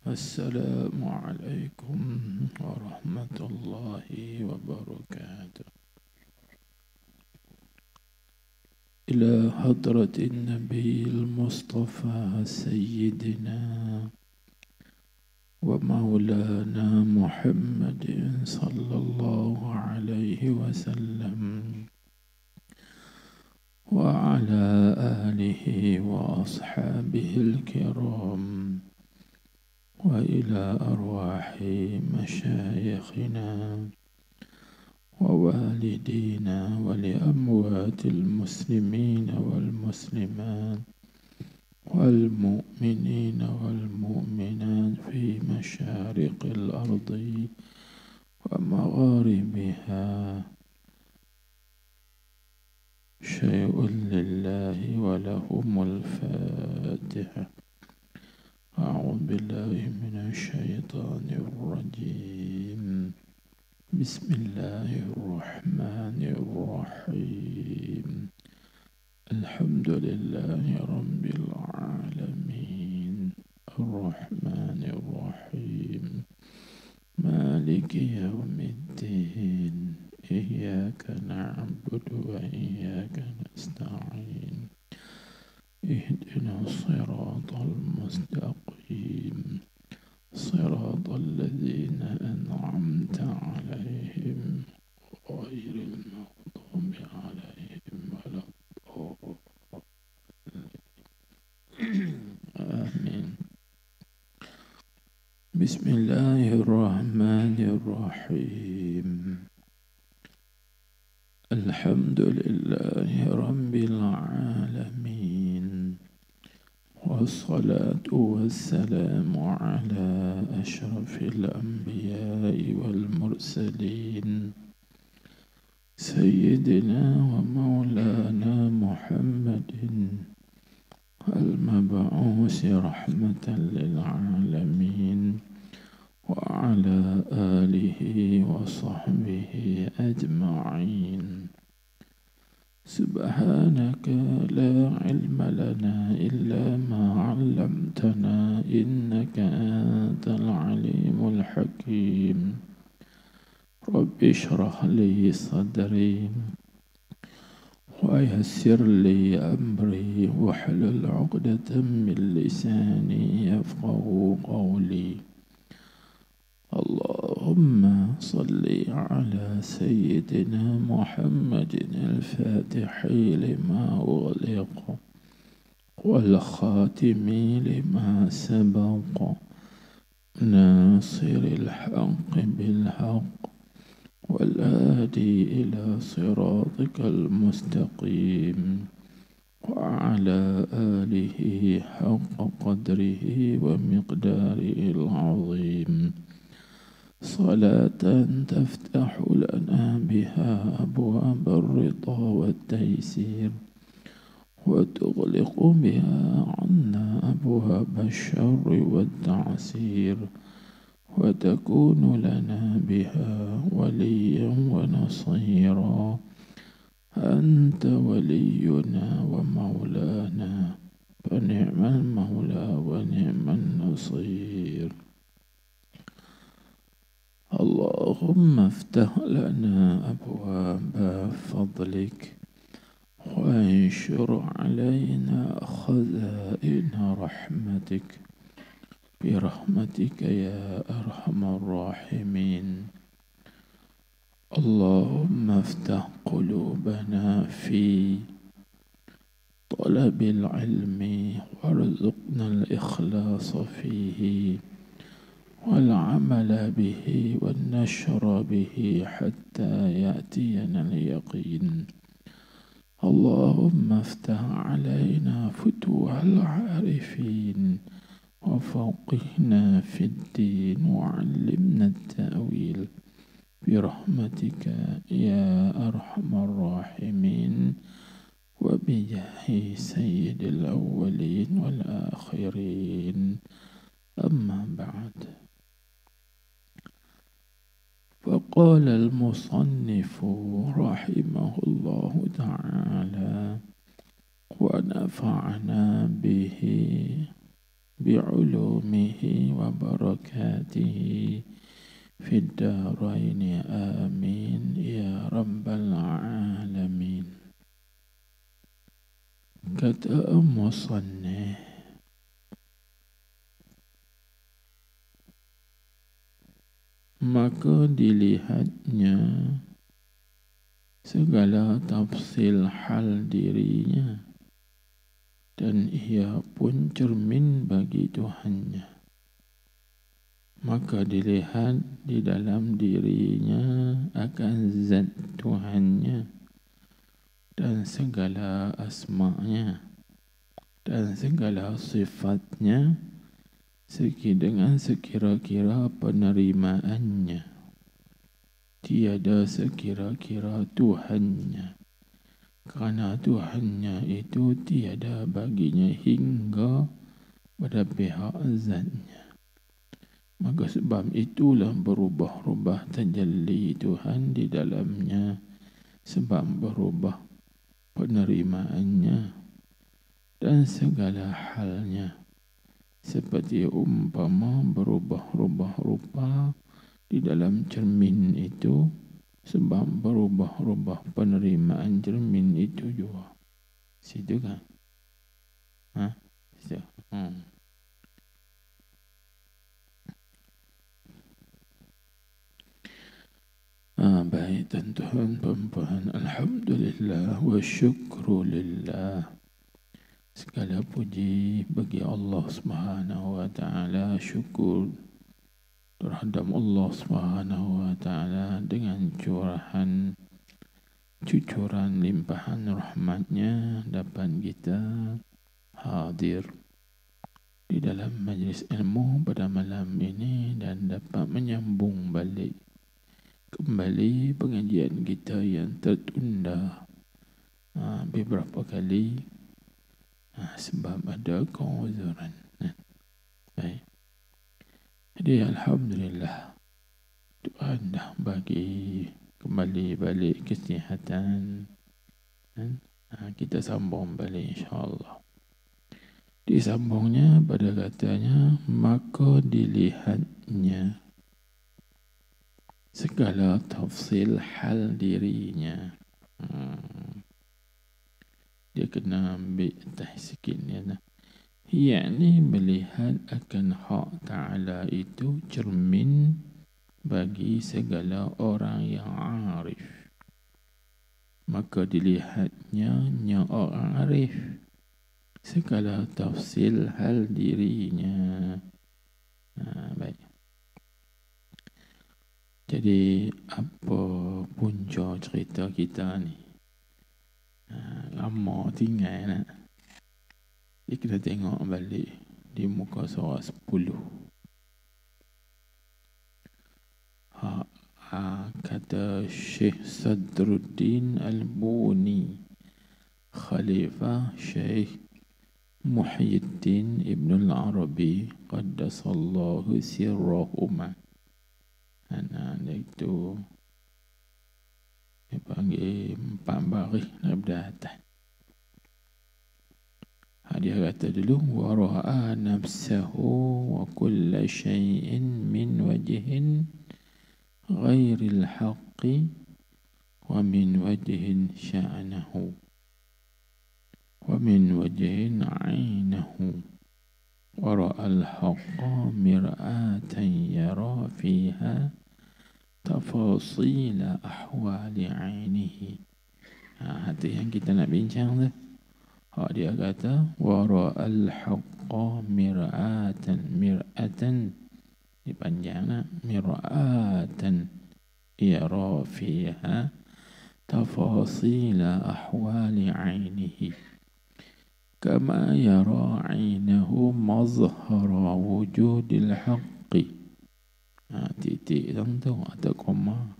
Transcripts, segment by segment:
السلام عليكم ورحمة الله وبركاته. إلى حضرة النبي المصطفى سيدنا ومولانا محمد صلى الله عليه وسلم وعلى آله وأصحابه الكرام، وإلى أرواح مشايخنا ووالدينا ولأموات المسلمين والمسلمات والمؤمنين والمؤمنات في مشارق الأرض ومغاربها. شيء لله ولهم الفاتحة. أعوذ بالله من الشيطان الرجيم. بسم الله الرحمن الرحيم. الحمد لله رب العالمين الرحمن الرحيم مالك يوم الدين. إياك نعبد وإياك نستعين. اهدنا الصراط المستقيم صراط الذين أنعمت عليهم غير المغضوب عليهم ولا الضالين. آمين. بسم الله الرحمن الرحيم. الحمد لله رب العالمين، والصلاة والسلام على أشرف الأنبياء والمرسلين سيدنا ومولانا محمد المبعوث رحمة للعالمين، وعلى آله وصحبه أجمعين. سبحانك لا علم لنا إلا ما علمتنا إنك أنت العليم الحكيم. رب اشرح لي صدري ويسر لي أمري واحلل عقدة من لساني يفقه قولي. اللهم صل على سيدنا محمد الفاتح لما أغلق والخاتم لما سبق ناصر الحق بالحق والهادي إلى صراطك المستقيم وعلى آله حق قدره ومقداره العظيم. صلاة تفتح لنا بها أبواب الرضا والتيسير، وتغلق بها عنا أبواب الشر والتعسير، وتكون لنا بها وليا ونصيرا. أنت ولينا ومولانا، فنعم المولى ونعم النصير. اللهم افتح لنا أبواب فضلك، وانشر علينا خزائن رحمتك برحمتك يا أرحم الراحمين. اللهم افتح قلوبنا في طلب العلم، وارزقنا الإخلاص فيه والعمل به والنشر به حتى يأتينا اليقين. اللهم افتح علينا فتوح العارفين، وفقهنا في الدين، وعلمنا التأويل برحمتك يا أرحم الراحمين، وبجاه سيد الأولين والآخرين. أما بعد، فقال المصنف رحمه الله تعالى ونفعنا به بعلومه وبركاته في الدارين آمين يا رب العالمين. Kata musannif, maka dilihatnya segala tafsil hal dirinya, dan ia pun cermin bagi Tuhannya. Maka dilihat di dalam dirinya akan zat Tuhannya dan segala asma'nya dan segala sifatnya dengan sekira-kira penerimaannya. Tiada sekira-kira Tuhannya, kerana Tuhannya itu tiada baginya hingga pada pihak zatnya. Maka sebab itulah berubah-ubah tajalli Tuhan di dalamnya, sebab berubah penerimaannya dan segala halnya, seperti umpama berubah-ubah rupa di dalam cermin itu, sebab berubah-ubah penerimaan cermin itu juga. Situ kan? Situ. Baik tuan-tuan puan-puan, alhamdulillah wa syukrulillah. Segala puji bagi Allah Subhanahu wa taala, syukur terhadap Allah Subhanahu wa taala dengan curahan cucuran limpahan rahmatnya dapat kita hadir di dalam majlis ilmu pada malam ini dan dapat menyambung balik kembali pengajian kita yang tertunda beberapa kali sebab ada keuzuran. Baik. Jadi alhamdulillah, Tuhan dah bagi kembali balik kesihatan. Kita sambung balik insya-Allah. Disambungnya pada katanya, maka dilihatnya segala tafsil hal dirinya. Dia kena ambil tah sikit ni. Yakni melihat akan hak Ta'ala itu cermin bagi segala orang yang arif. Maka dilihatnya orang arif segala tafsil hal dirinya. Baik. Jadi apa punca cerita kita ni? Lama tinggal nak. Jadi kita tengok balik di muka surah 10. Kata Syekh Sadruddin Al-Buni, Khalifah Syekh Muhyiddin Ibn Al-Arabi Qaddasallahu sirrahuma. Itu dia panggil 4 baris daripada atas. Dia kata dulu, wa ra'a nafsahu wa kulla syai'in min wajhin ghairil haqqi wa min wajhin sya'nahu wa min wajhin 'ainahu wa ra'al haqqa mir'atan yara fiha tafasila ahwali 'ainihi. Itu yang kita nak bincang tu. Dia kata wa ra'al haqqa mir'atan dipanjang nak, mir'atan yara fiha tafasila ahwali 'ainihi kama yara 'ainahu mazhara wujudil haqqi. Titik tu atau koma.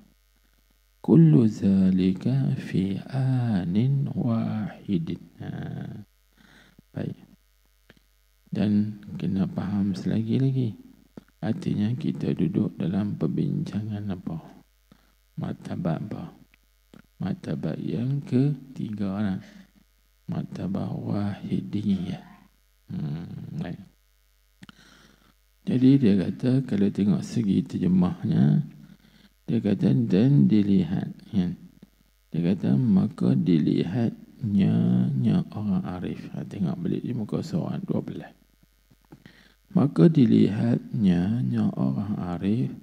Kullu zalika fi anin wahidin. Baik. Dan kena faham selagi lagi. Artinya kita duduk dalam perbincangan apa? Martabat apa? Martabat yang ketiga lah. Martabat wahidiyah. Baik. Jadi dia kata kalau tengok segi terjemahnya, dia kata dan dilihat, kan? Dia kata maka dilihatnya orang arif. Tengok balik di muka surat 12. Maka dilihatnya orang arif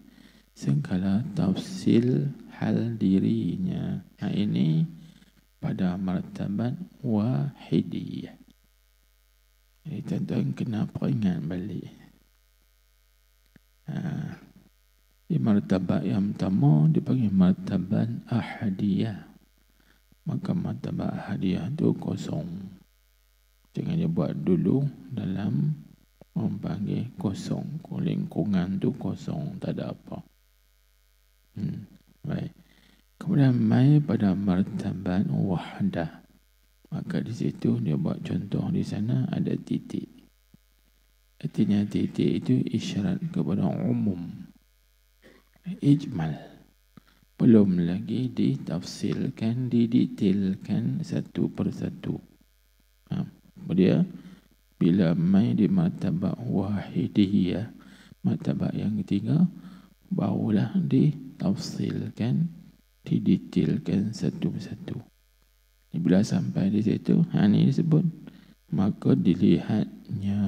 segala tafsil hal dirinya. Ini pada martabat wahidiyah. Jadi tuan-tuan kenapa ingat balik? Di martabat yang pertama dipanggil martabat ahadiyah. Maka martabat ahadiyah itu kosong. Jangan dia buat dulu dalam orang panggil kosong. Lingkungan tu kosong, tak ada apa. Baik. Kemudian mai pada martabat wahdah. Maka di situ dia buat contoh di sana ada titik. Artinya titik itu isyarat kepada umum. Ijmal. Belum lagi ditafsirkan, didetailkan satu persatu. Dia bila mai di martabat wahidiyah, martabat yang ketiga, barulah ditafsirkan, didetailkan satu persatu. Bila sampai di situ, ini disebut maka dilihatnya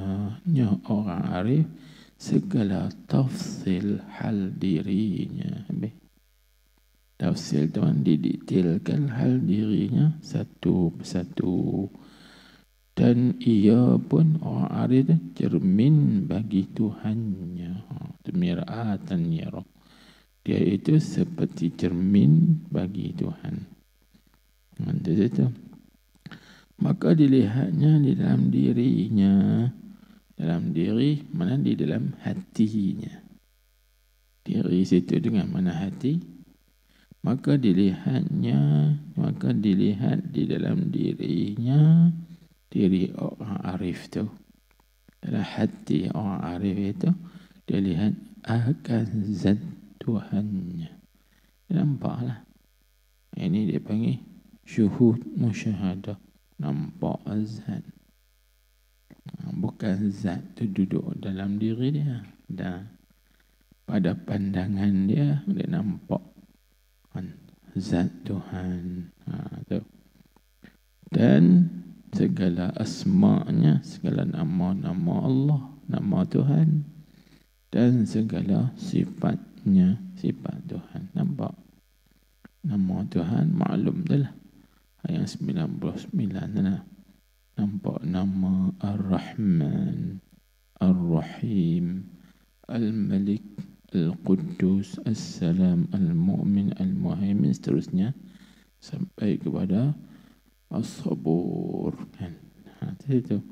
orang arif segala tafsil hal dirinya. Tafsil tuan didetailkan hal dirinya satu persatu. Dan ia pun orang arif cermin bagi Tuhannya. Mir'atan yara. Dia itu seperti cermin bagi Tuhan. Itu. Maka dilihatnya di dalam dirinya. Dalam diri, mana di dalam hatinya. Diri situ dengan mana hati. Maka dilihatnya, maka dilihat di dalam dirinya, diri orang arif tu. Dalam hati orang arif itu, dia lihat akan zat Tuhannya. Nampaklah. Ini dia panggil syuhud musyahadah. Nampak zat. Bukan zat tu duduk dalam diri dia. Dan pada pandangan dia, dia nampak zat Tuhan. Tu. Dan segala asma'nya, segala nama-nama Allah, nama Tuhan. Dan segala sifatnya, sifat Tuhan. Nampak? Nama Tuhan maklum dah lah. Ayat 99 lah. Nampak nama Ar-Rahman, Ar-Rahim, Al-Malik, Al-Quddus, As-Salam, Al-Mu'min, Al-Muhaimin, seterusnya sampai kepada As-Sabur. Kan? Itu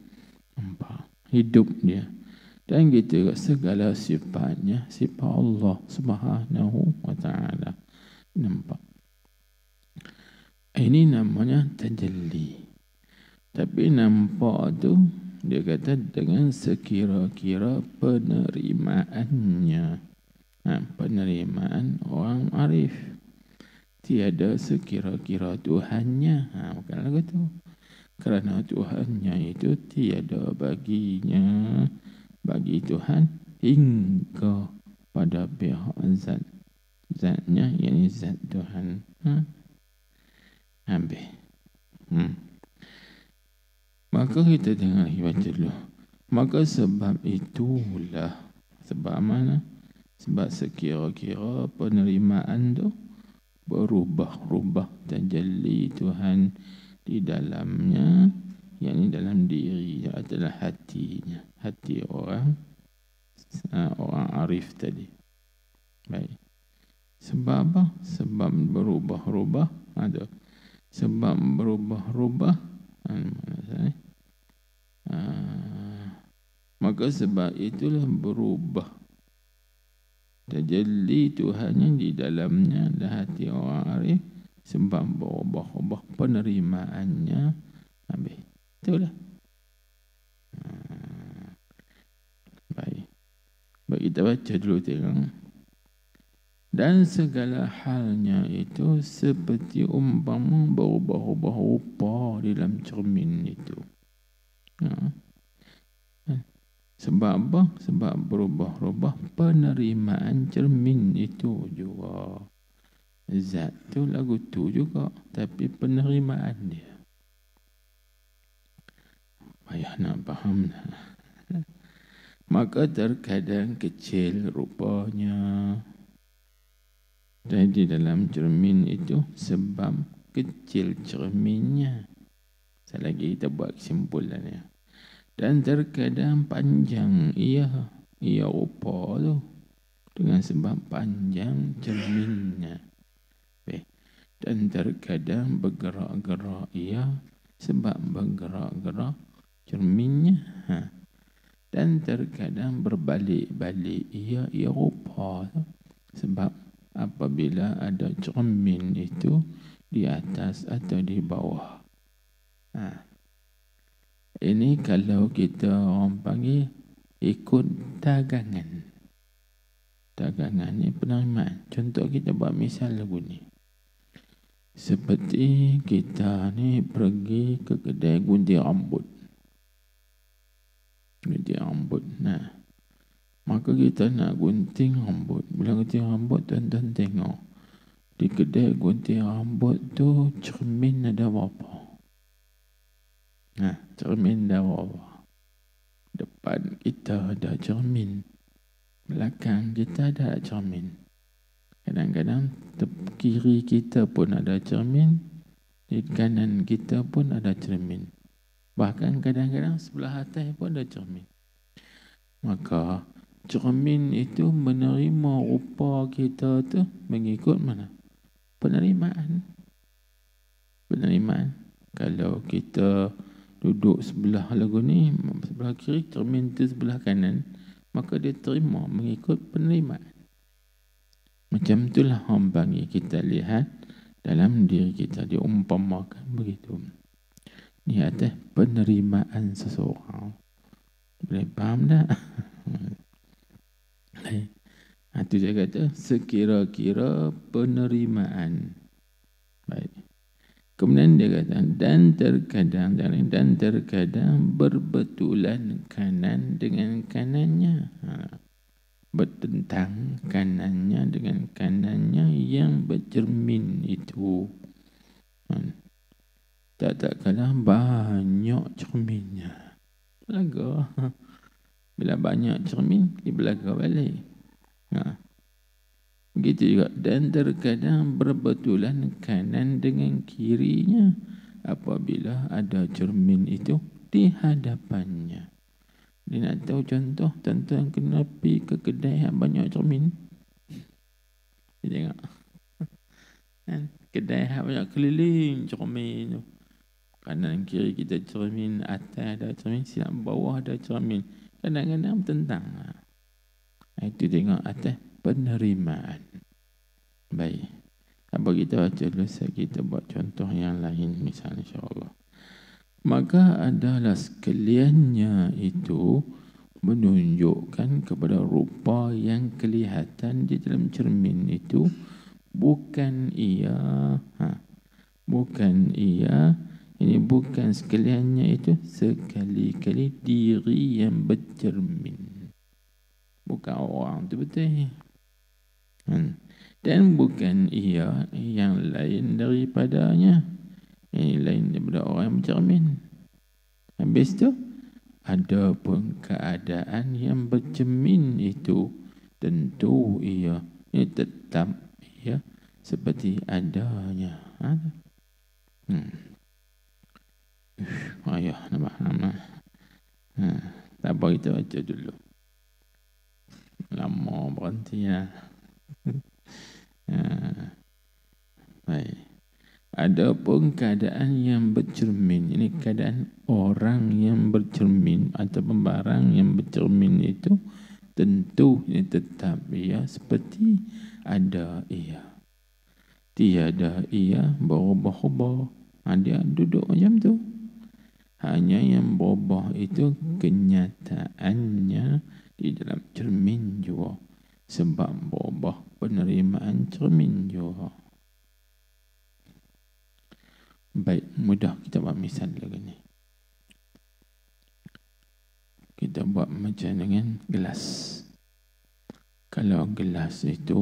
nampak hidup dia. Dan gitu segala sifatnya, sifat Allah Subhanahu wa ta'ala. Nampak. Ini namanya tajalli. Tapi nampak tu, dia kata dengan sekira-kira penerimaannya. Penerimaan orang arif. Tiada sekira-kira Tuhannya. Bukan lagu tu. Kerana Tuhannya itu tiada baginya, bagi Tuhan hingga pada pihak zat. Zatnya, yakni zat Tuhan. Habis. Maka kita tengok lagi baca dulu. Maka sebab itulah. Sebab mana? Sebab sekira-kira penerimaan tu berubah-ubah tajalli Tuhan di dalamnya, yakni dalam dirinya adalah hatinya. Hati orang arif tadi. Baik. Sebab apa? Sebab berubah-ubah. Ada. Sebab berubah-ubah. Maka sebab itulah berubah tajalli Tuhannya di dalamnya adalah hati orang arif. Sebab berubah-ubah penerimaannya. Habis. Itulah. Baik. Baik, kita baca dulu tengok. Dan segala halnya itu seperti umpama berubah-ubah rupa di dalam cermin itu. Sebab apa? Sebab berubah-ubah penerimaan cermin itu juga. Zat tu lagu tu juga, tapi penerimaan dia. Payah nak faham dah. Maka terkadang kecil rupanya. Jadi dalam cermin itu sebab kecil cerminnya. Selagi kita buat kesimpulannya. Dan terkadang panjang ia rupa tu. Dengan sebab panjang cerminnya. Dan terkadang bergerak-gerak ia sebab bergerak-gerak cerminnya. Dan terkadang berbalik-balik ia rupa tu. Sebab apabila ada cermin itu di atas atau di bawah. Ini kalau kita orang panggil ikut dagangan. Dagangan ni penerimaan. Contoh kita buat misal lagu ni. Seperti kita ni pergi ke kedai gunting rambut. Gunting rambut. Maka kita nak gunting rambut. Bila gunting rambut, tuan-tuan tengok. Di kedai gunting rambut tu cermin ada berapa? Cermin ada berapa? Depan kita ada cermin. Belakang kita ada cermin. Kadang-kadang kiri kita pun ada cermin. Di kanan kita pun ada cermin. Bahkan kadang-kadang sebelah atas pun ada cermin. Maka cermin itu menerima rupa kita tu mengikut mana? Penerimaan. Kalau kita duduk sebelah lagu ni, sebelah kiri, cermin tu sebelah kanan, maka dia terima mengikut penerimaan. Macam itulah orang panggil kita lihat dalam diri kita, diumpamakan begitu. Ni atas penerimaan seseorang. Boleh faham tak? Itu saya kata sekira-kira penerimaan. Baik. Kemudian dia kata dan terkadang berbetulan kanan dengan kanannya. Bertentang kanannya dengan kanannya yang bercermin itu. Tak kalah banyak cerminnya. Belaga. Bila banyak cermin, dia belaga balik. Begitu juga. Dan terkadang berbetulan kanan dengan kirinya apabila ada cermin itu di hadapannya. Dia nak tahu contoh, tuan-tuan kena pergi ke kedai yang banyak cermin. Dia tengok. Kedai yang banyak keliling cermin tu. Kanan kiri kita cermin, atas ada cermin, silap bawah ada cermin. Kadang-kadang bertentang. Itu tengok atas penerimaan. Baik. Apa kita baca dulu, kita buat contoh yang lain misalnya insyaAllah. Maka adalah sekaliannya itu menunjukkan kepada rupa yang kelihatan di dalam cermin itu bukan ia ini bukan sekaliannya itu sekali-kali diri yang bercermin, bukan orang tu betul. Dan bukan ia yang lain daripadanya, ini lain daripada orang yang bercermin. Habis tu ada pun keadaan yang bercermin itu tentu ia ini tetap ia seperti adanya. Ayah nak faham lah. Tak apa, kita baca dulu. Lama berhenti lah. Baik. Ada pun keadaan yang bercermin. Ini keadaan orang yang bercermin atau barang yang bercermin itu tentu ini tetap ia seperti ada ia. Tiada ia berubah-ubah. Dia duduk macam tu. Hanya yang berubah itu kenyataannya di dalam cermin juga. Sebab berubah penerimaan cermin juga. Baik, mudah kita buat misal lagi ni. kita buat macam dengan gelas. Kalau gelas itu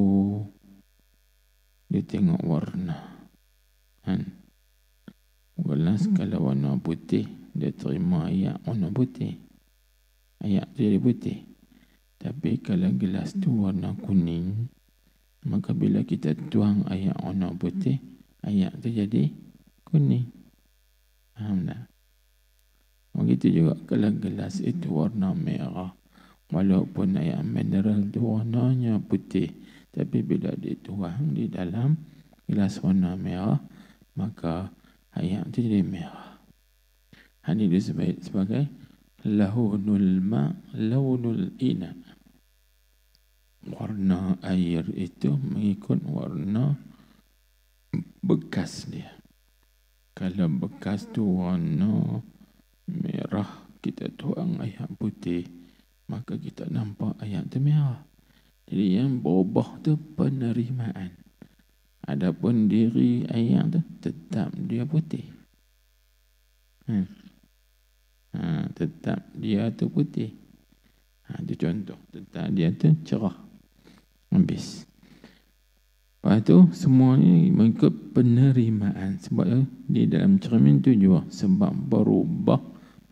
dia tengok warna, kan? Gelas kalau warna putih, dia terima air warna putih, air tu jadi putih. Tapi kalau gelas tu warna kuning, maka bila kita tuang air warna putih, air tu jadi kuning. Faham tak? Begitu juga kalau gelas itu warna merah, walaupun air mineral tu warnanya putih, tapi bila dituang di dalam gelas warna merah, maka air itu jadi merah. Ini disebut sebagai launul ma, launul ina. Warna air itu mengikut warna bekas dia. Kalau bekas tu warna merah, kita tuang air putih, maka kita nampak air tu merah. Jadi yang berubah tu penerimaan. Adapun diri air tu tetap dia putih. Tetap dia tu putih. Itu contoh. Tetap dia tu cerah. Habis. Lepas tu semuanya mengikut penerimaan. Sebab di dalam cermin tu juga sebab berubah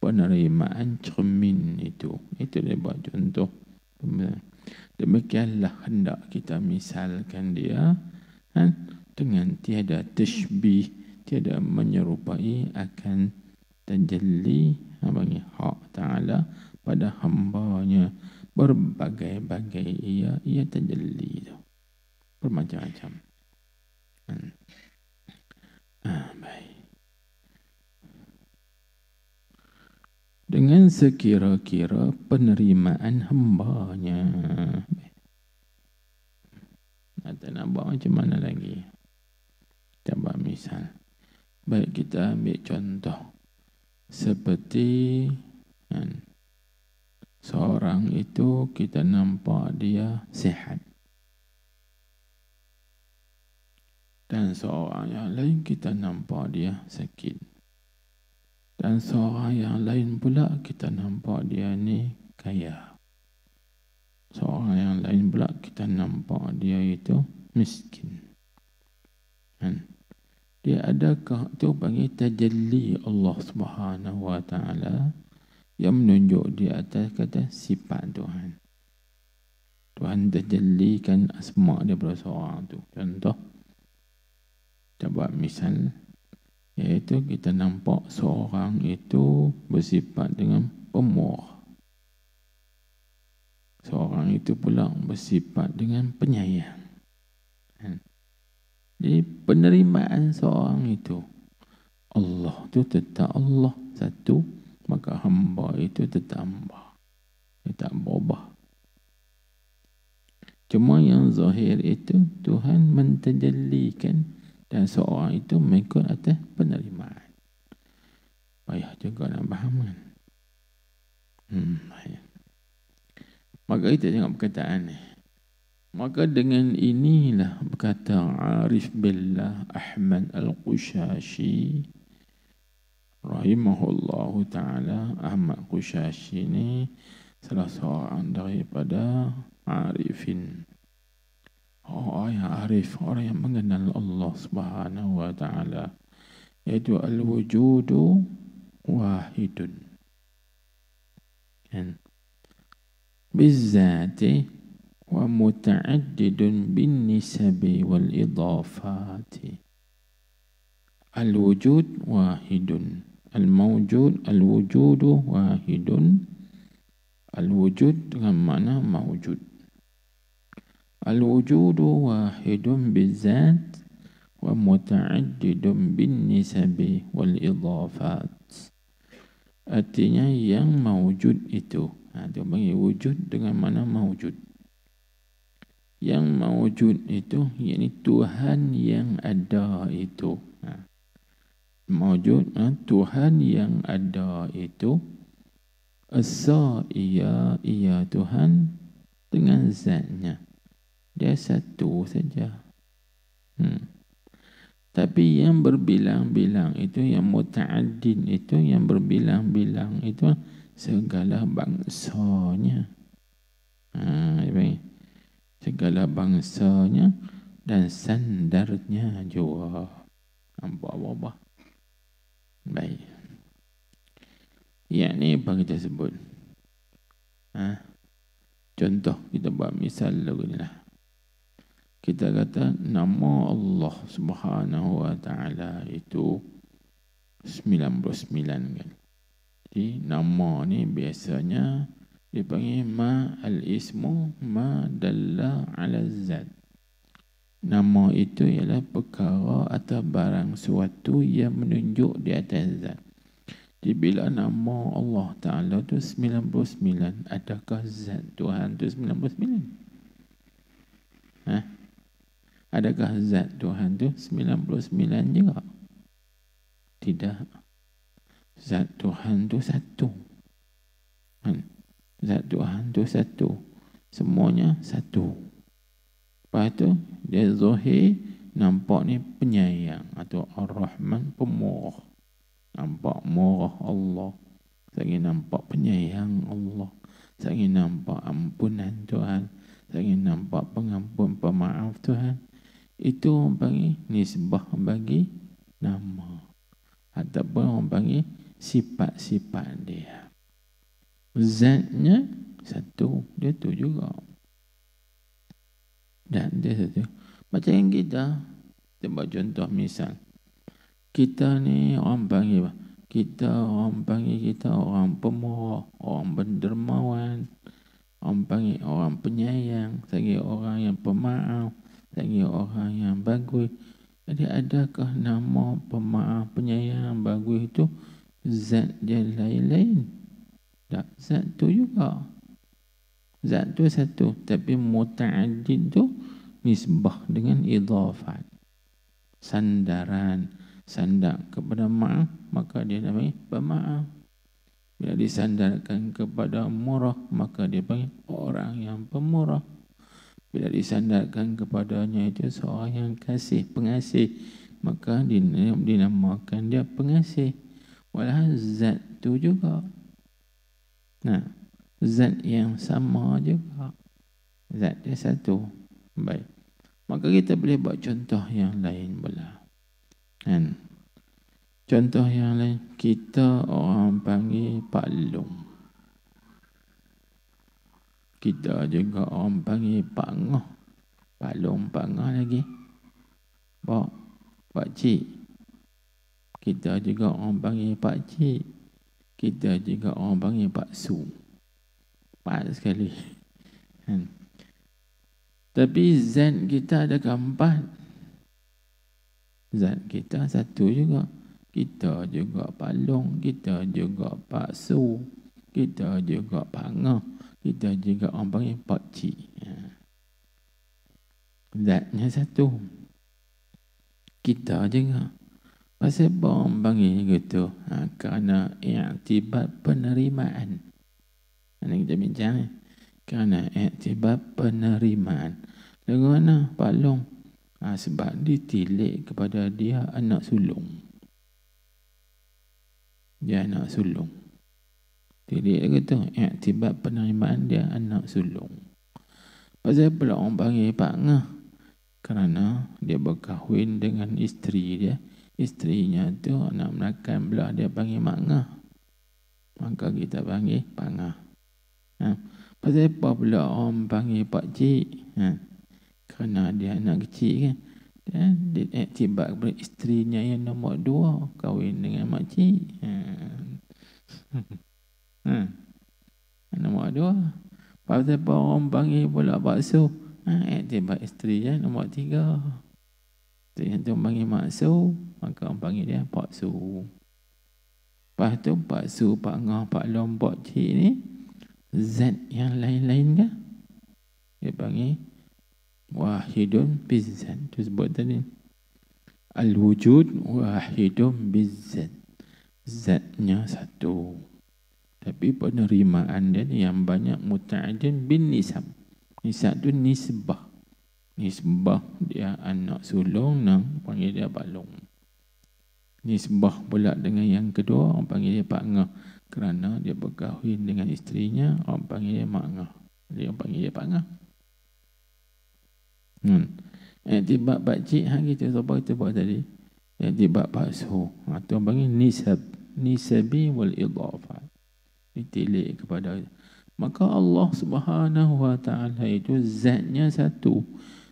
penerimaan cermin itu. Itu dia buat contoh. Demikianlah hendak kita misalkan dia, dengan tiada tashbih, tiada menyerupai akan tajalli hak Ta'ala pada hambanya. Berbagai-bagai ia tajalli itu, bermacam-macam. Baik. Dengan sekira-kira penerimaan hambanya. Tak nak buat macam mana lagi? Kita buat misal. Baik, kita ambil contoh. Seperti seorang itu kita nampak dia sihat. Dan seorang yang lain kita nampak dia sakit. Dan seorang yang lain pula kita nampak dia ni kaya. Seorang yang lain pula kita nampak dia itu miskin. Dia adakah tu panggil tajalli Allah Subhanahu wa Ta'ala yang menunjuk di atas kata sifat Tuhan. Tuhan tajallikan asma' dia pada seorang tu. Contoh, kita buat misal, iaitu kita nampak seorang itu bersifat dengan pemurah. Seorang itu pula bersifat dengan penyayang. Jadi penerimaan seorang itu, Allah itu tetap Allah satu, maka hamba itu tetap hamba. Dia tak berubah. Cuma yang zahir itu Tuhan mentajallikan dan seorang itu mengikut atas penerimaan. Payah juga nak faham kan? Maka kita tengok perkataan ni. Maka dengan inilah berkata Arif Billah Ahmad Al-Qushashi rahimahullahu ta'ala. Ahmad Qushashi ni salah seorang daripada Arifin. Orang yang arif, orang yang mengenal Allah Subhanahu wa ta'ala, iaitu al-wujudu wahidun. Bizzati wa muta'addidun bin nisabi wal idafati. Al-wujud wahidun. Al-mawjud, al-wujudu wahidun. Al-wujud dengan makna mawjud. Al-wujudu wahidun bizzat wa muta'addidun bin nisabi wal idafat. Artinya yang mawjud itu, dia panggil wujud dengan makna mawjud. Yang mawjud itu, yakni Tuhan yang ada itu. Mawjud, Tuhan yang ada itu. Asa ia Tuhan dengan zatnya. Dia satu saja. Tapi yang berbilang-bilang itu, yang muta'addin itu, yang berbilang-bilang itu, segala bangsanya. Dia panggil segala bangsanya dan sandarnya juga. Nampak apa-apa. Baik. Yang ni apa kita sebut? Contoh, kita buat misal dulu ni lah. Kita kata nama Allah Subhanahu wa ta'ala itu 99 kan. Jadi nama ni biasanya dipanggil ma al-ismu ma dalla ala zat. Nama itu ialah perkara atau barang suatu yang menunjuk di atas zat. Jadi bila nama Allah Ta'ala itu 99, adakah zat Tuhan itu 99? Adakah zat Tuhan itu 99 juga? Tidak. Zat Tuhan itu satu. Zat Tuhan itu satu. Semuanya satu. Lepas tu dia zahir nampak ni penyayang atau Ar-Rahman pemurah. Nampak murah Allah. Saya ingin nampak penyayang Allah. Saya ingin nampak ampunan Tuhan. Saya ingin nampak pengampun pemaaf Tuhan. Itu orang panggil nisbah bagi nama. Ataupun orang panggil sifat-sifat dia. Zatnya satu. Dia tu juga. Dan dia satu. Macam yang kita buat contoh misal. Kita ni orang panggil apa? Orang panggil kita orang pemurah, orang pendermawan, orang panggil orang penyayang, panggil orang yang pemaaf, panggil orang yang bagus. Jadi adakah nama pemaaf, penyayang, bagus itu zat dia lain-lain? Tak, zat tu juga. Zat tu satu, tapi muta'addid tu nisbah dengan idhafat. Sandaran, sandar kepada maaf, maka dia namanya pemaaf. Bila disandarkan kepada murah, maka dia panggil orang yang pemurah. Bila disandarkan kepadanya itu seorang yang kasih, pengasih, maka dinamakan dia pengasih. Walau zat tu juga. Nah, zat yang sama juga. Zat dia satu. Baik. Maka kita boleh buat contoh yang lain pula. Kan? Contoh yang lain, kita orang panggil Pak Long. Kita juga orang panggil Pak Ngoh. Pak Long, Pak Ngoh lagi. Pak Cik. Kita juga orang panggil Pak Cik. Kita juga orang panggil Pak Su. Pak sekali. Kan? Tapi zat kita ada keempat. Zat kita satu juga. Kita juga Pak Long, kita juga Pak Su, kita juga Pak Ngoh, kita juga orang panggil Pak Cik. Zatnya satu. Kita juga. Pasal apa orang panggil gitu? Kerana i'tibar penerimaan. Ini kita bincang. Kerana i'tibar penerimaan. Dengan mana Pak Long? Sebab ditilik kepada dia anak sulung. Dia anak sulung. Tilik dia kata, i'tibar penerimaan dia anak sulung. Pasal pula orang panggil Pak Ngoh? Kerana dia berkahwin dengan isteri dia. Isterinya tu anak menakan belah dia panggil Mak Ngoh. Maka kita panggil Pak Ngoh. Pasal apa pula orang panggil Pak Cik? Kerana dia anak kecil kan. Dan dia iktibar kepada isterinya yang nombor 2 kahwin dengan makcik. Nombor 2. Pasal apa orang panggil pula Pak Su? Iktibar isteri yang nombor 3. Isteri yang tu panggil Mak Su, maka orang panggil dia Pak Su. Lepas tu Pak Su, Pak Ngoh, Pak Long, Pak Cik ni zat yang lain-lain kan? Dia panggil wahidun bizzat. Itu sebut tadi. Al-wujud wahidun bizzat. Zatnya satu. Tapi penerimaan dia yang banyak muta'adin bin nisab. Nisab tu nisbah. Nisbah dia anak sulung nang panggil dia Pak Long. Nisbah pula dengan yang kedua orang panggil dia Pak Ngoh. Kerana dia berkahwin dengan isterinya, orang panggil dia mak ngah. Dia panggil dia pak ngah. I'tibaq pakcik kita siapa kita buat tadi? I'tibaq paksu. Tu orang panggil nisab. Nisabi wal idhafah. Ditilik kepada. Maka Allah Subhanahu wa taala itu zatnya satu,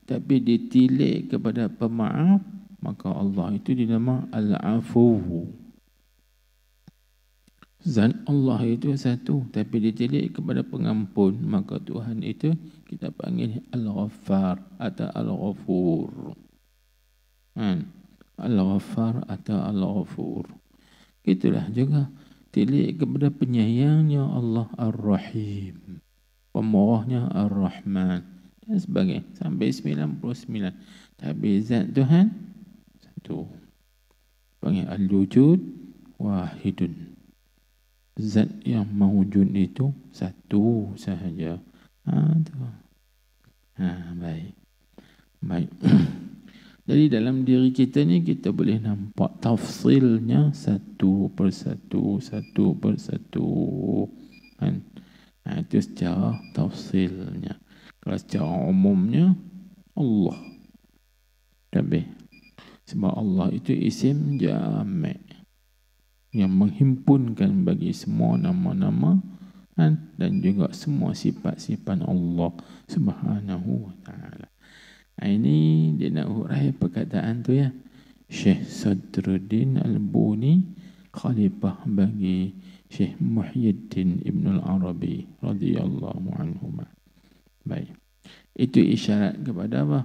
tapi ditilik kepada pemaaf, maka Allah itu dinama Al-Afuw. Zat Allah itu satu, tapi ditilik kepada pengampun, maka Tuhan itu kita panggil Al-Ghaffar atau Al-Ghafur. Al-Ghaffar atau Al-Ghafur. Itulah juga tilik kepada penyayangnya Allah Ar-Rahim, pemurahnya Ar-Rahman dan sebagainya sampai 99. Tapi zat Tuhan satu. Panggil Al-Wujud Wahidun. Zat yang mawujud itu satu sahaja. Baik. Jadi dalam diri kita ni kita boleh nampak tafsilnya satu persatu. Itu secara tafsilnya. Kalau secara umumnya Allah. Tapi sebab Allah itu isim jami' yang menghimpunkan bagi semua nama-nama dan juga semua sifat-sifat Allah Subhanahu wa taala. Ini dia nak hurai perkataan tu ya. Syekh Sadruddin Al-Buni, khalifah bagi Syekh Muhyiddin Ibn Al-Arabi radhiyallahu anhuma. Baik. Itu isyarat kepada apa?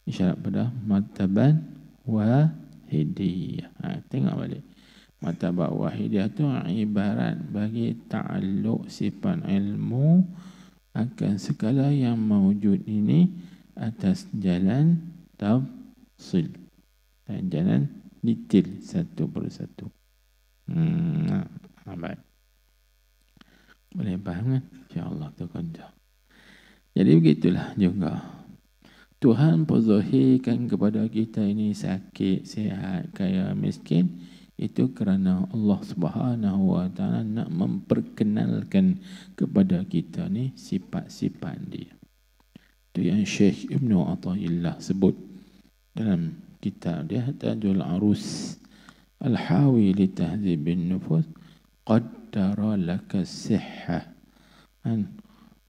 Isyarat pada martabat wahidiyah. Tengok balik. Martabat wahidiyah tu ibarat bagi ta'alluq sifat ilmu akan segala yang mawujud ini atas jalan tafsil dan jalan detail satu persatu. Baik. Boleh faham kan? InsyaAllah tu konja. Jadi begitulah juga. Tuhan perzahirkan kepada kita ini sakit, sihat, kaya, miskin. Itu kerana Allah Subhanahu wa taala nak memperkenalkan kepada kita ni sifat-sifat dia. Itu yang Syekh Ibnu Athaillah sebut dalam kitab dia Tajul Arus Al-Hawi li Tahdzibin Nufus, qaddara laka as-sihhah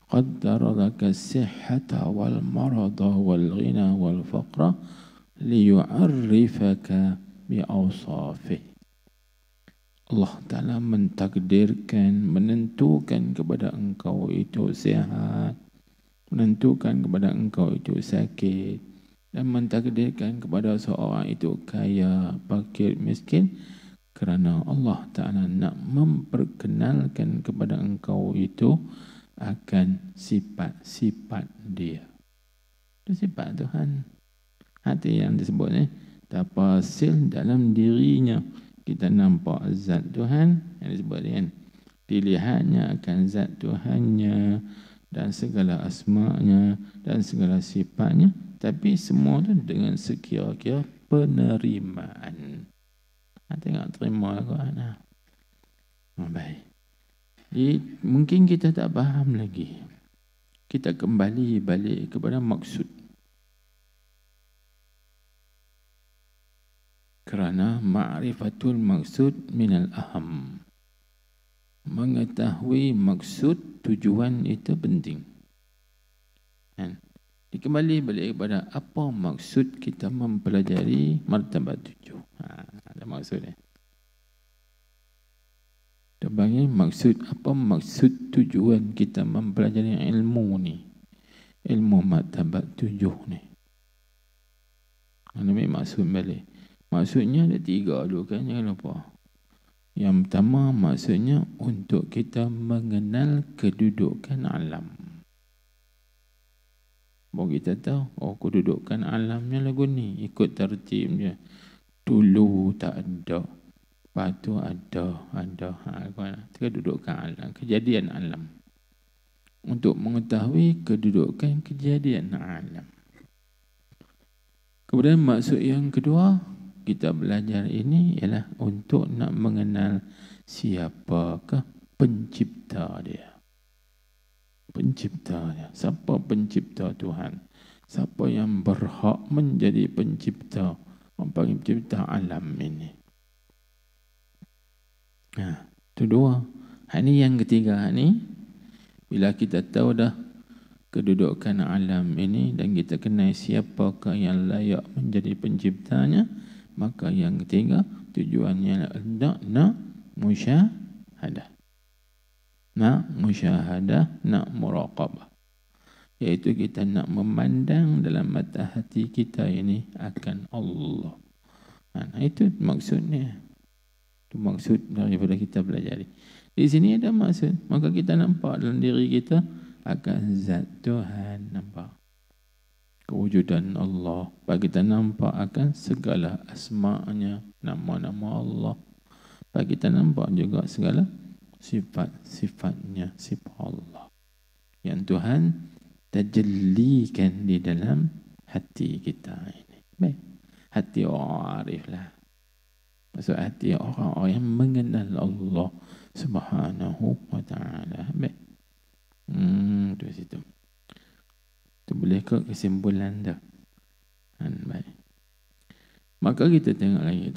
qaddara laka as-sihhata wal marada wal ghina wal faqra liyu'arrifaka bi awsafih. Allah Ta'ala mentakdirkan, menentukan kepada engkau itu sihat, menentukan kepada engkau itu sakit, dan mentakdirkan kepada seorang itu kaya, fakir, miskin, kerana Allah Ta'ala nak memperkenalkan kepada engkau itu akan sifat-sifat dia. Itu sifat Tuhan. Hati yang disebut ni tapasil dalam dirinya. Kita nampak zat Tuhan yang disebut kan, dilihatnya akan zat Tuhannya dan segala asma'nya dan segala sifatnya, tapi semua tu dengan sekira-kira penerimaan. Tengok terima Al-Quran. Baik. Jadi mungkin kita tak faham lagi. Kita kembali balik kepada maksud. Kerana ma'rifatul maksud minal aham. Mengetahui maksud tujuan itu penting. Kembali balik kepada apa maksud kita mempelajari martabat 7. Ada maksudnya. Kita panggil maksud, apa maksud tujuan kita mempelajari ilmu ni. Ilmu martabat 7 ni. Ini maksud balik. Maksudnya ada 3 dulu kan, jangan lupa. Yang pertama maksudnya untuk kita mengenal kedudukan alam. Baru kita tahu, kedudukan alamnya lagu ni, ikut tertib dia. Dulu tak ada, lepas tu ada. Kedudukan alam, kejadian alam. Untuk mengetahui kedudukan kejadian alam. Kemudian maksud yang kedua, kita belajar ini ialah untuk nak mengenal siapakah pencipta dia. Pencipta dia. Siapa pencipta Tuhan? Siapa yang berhak menjadi pencipta? Orang pencipta alam ini. Itu dua. Ini yang ketiga ni. Bila kita tahu dah kedudukan alam ini dan kita kenal siapakah yang layak menjadi penciptanya, maka yang ketiga tujuannya adalah nak musyahadah. Nak musyahadah, nak muraqabah. Iaitu kita nak memandang dalam mata hati kita ini akan Allah. Itu maksudnya. Itu maksud daripada kita belajar. Di sini ada maksud. Maka kita nampak dalam diri kita akan zat Tuhan. Nampak kewujudan Allah. Bagi kita nampak akan segala asma'nya, nama-nama Allah. Bagi kita nampak juga segala sifat-sifatnya, sifat Allah. Yang Tuhan tajallikan di dalam hati kita ini. Baik. Hati orang arif lah. Maksud hati orang-orang yang mengenal Allah Subhanahu wa ta'ala. Baik. Itu situ. Itu boleh ke kesimpulan dah. Baik. Maka kita tengok lagi.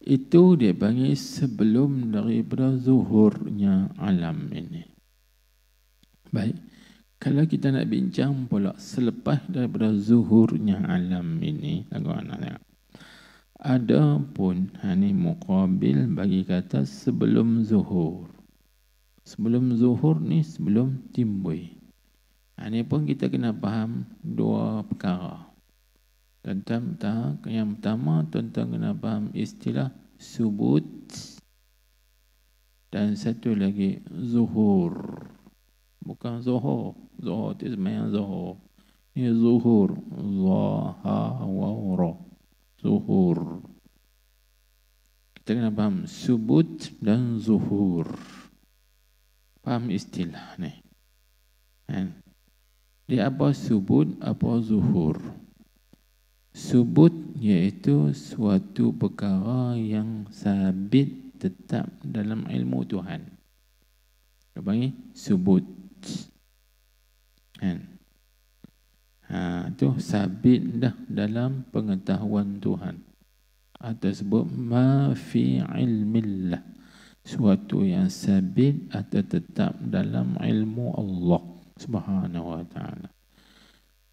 Itu dia panggil sebelum daripada zuhurnya alam ini. Baik. Kalau kita nak bincang pula selepas daripada zuhurnya alam ini, ada pun ini muqabil bagi kata sebelum zuhur. Sebelum zuhur ni sebelum timbul. Ini pun kita kena faham dua perkara. Tentang yang pertama tentang kena faham istilah subut dan satu lagi zuhur. Bukan zuhur. Zuhur itu sebenarnya zuhur. Ini zuhur. Zahawara. Zuhur. Kita kena faham subut dan zuhur. Faham istilah ni. Dia apa subut, apa zuhur. Subut iaitu suatu perkara yang sabit tetap dalam ilmu Tuhan. Dia panggil subut. Itu sabit dah dalam pengetahuan Tuhan. Atau sebut ma fi ilmillah. Suatu yang sabit atau tetap dalam ilmu Allah Subhanahu wa ta'ala.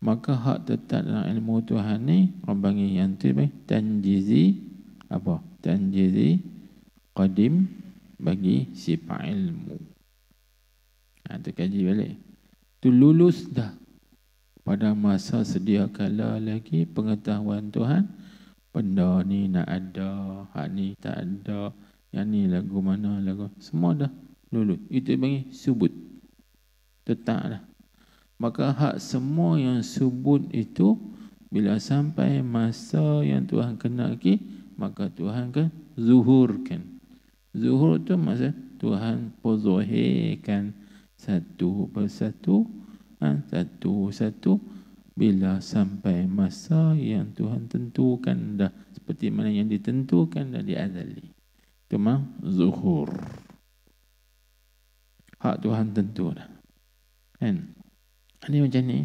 Maka hak tetap dalam ilmu Tuhan ni orang panggil yang tu tanjizi apa? Tanjizi qadim bagi sifat ilmu. Itu kaji balik. Itu lulus dah pada masa sedia kala lagi pengetahuan Tuhan. Benda ni nak ada, hak ni tak ada, yang ni lagu mana lagu, semua dah lulus. Itu panggil subut. Tetap dah. Maka hak semua yang subut itu bila sampai masa yang Tuhan kenaki, maka Tuhan kan zuhurkan. Zuhur tu maksud Tuhan pozohirkan satu persatu, satu-satu bila sampai masa yang Tuhan tentukan dah, seperti mana yang ditentukan dah di azali. Itu memang zuhur. Hak Tuhan tentu dah. Kan? Ini macam ni.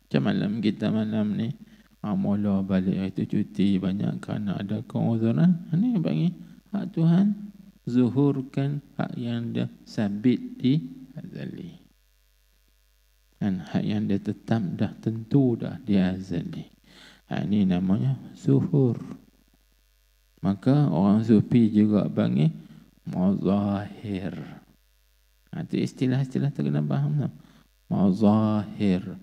Macam malam kita malam ni, mula balik itu cuti banyak kerana ada keuzuran. Ini bagi hak Tuhan zuhurkan hak yang dah sabit di azali. Dan hak yang dia tetap dah tentu dah di azali. Ini namanya zuhur. Maka orang sufi juga panggil mazahir. Itu istilah-istilah tak kena faham. Mazahir.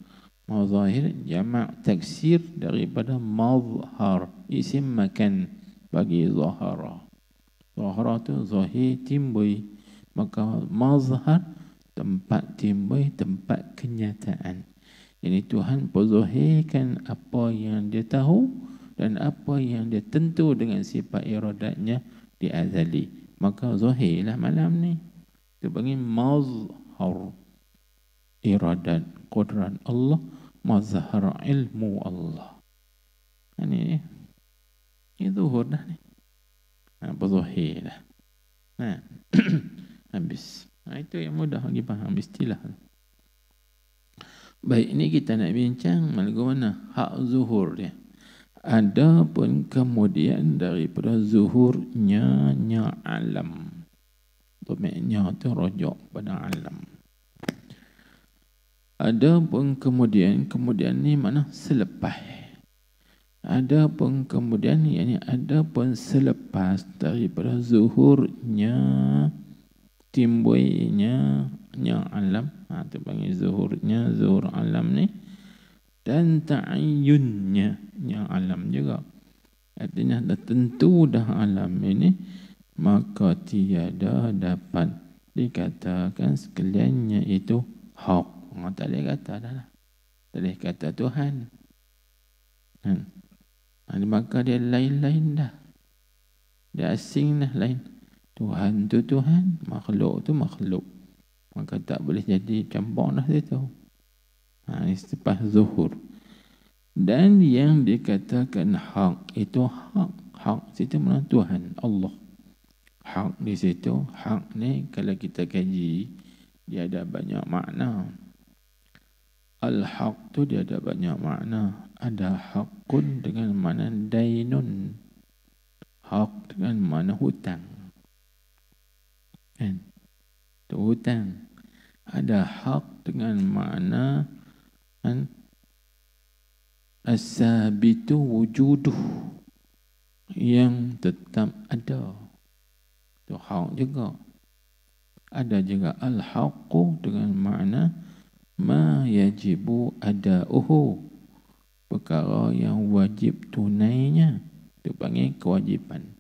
Mazahir jamak taksir daripada mazhar. Isim makan bagi zahara. Zahara tu zahir timbul. Maka mazhar tempat timbul, tempat kenyataan. Jadi Tuhan perzahirkan apa yang dia tahu dan apa yang dia tentu dengan sifat iradatnya di azali. Maka zahirlah malam ni. Itu panggil mazhar. Iradat qudrat Allah, mazhar ilmu Allah. Ini zuhur dah ni. Perzahir dah. Habis. Itu yang mudah bagi faham istilah. Baik, ini kita nak bincang bagaimana hak zuhur dia. Ada pun kemudian daripada zuhurnya alam. Domainnya tu rujuk pada alam. Ada pun kemudian ni mana selepas. Ada pun kemudian yakni ada pun selepas daripada zuhurnya timbulnya alam. Itu panggil zuhurnya, zuhur alam ni. Dan ta'ayyunnya alam juga. Artinya dah tentu dah alam ini, maka tiada dapat dikatakan sekaliannya itu hak. Tak boleh kata dah lah. Tak boleh kata Tuhan. Maka dia lain-lain dah. Dia asing dah lain. Tuhan tu Tuhan, makhluk tu makhluk. Maka tak boleh jadi campur dah situ. Ini selepas zuhur. Dan yang dikatakan hak itu hak. Hak situ mana Tuhan, Allah. Hak di situ, hak ni kalau kita kaji, dia ada banyak makna. Al-haq tu dia ada banyak makna. Ada hakun dengan makna dainun. Hak dengan makna hutang. Kan? Itu hutang. Ada hak dengan makna as-sabitu wujuduh, yang tetap ada. Itu hak juga. Ada juga al-haqqu dengan makna ma yajibu ada'uhu, perkara yang wajib tunainya. Itu panggil kewajipan.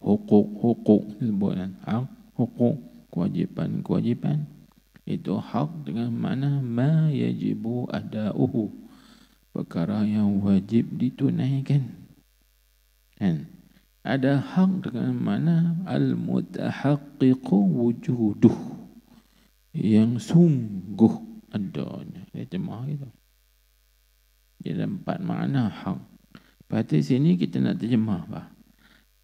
Hukuk disebutkan. Hak, hukuk, kewajipan. Itu hak dengan makna ma yajibu ada'uhu, perkara yang wajib ditunaikan. Kan? Ada hak dengan makna al-mutahaqqiqu wujuduh, yang sungguh adanya. Dia terjemah gitu. Dia ada 4 makna hak. Pada sini kita nak terjemah apa?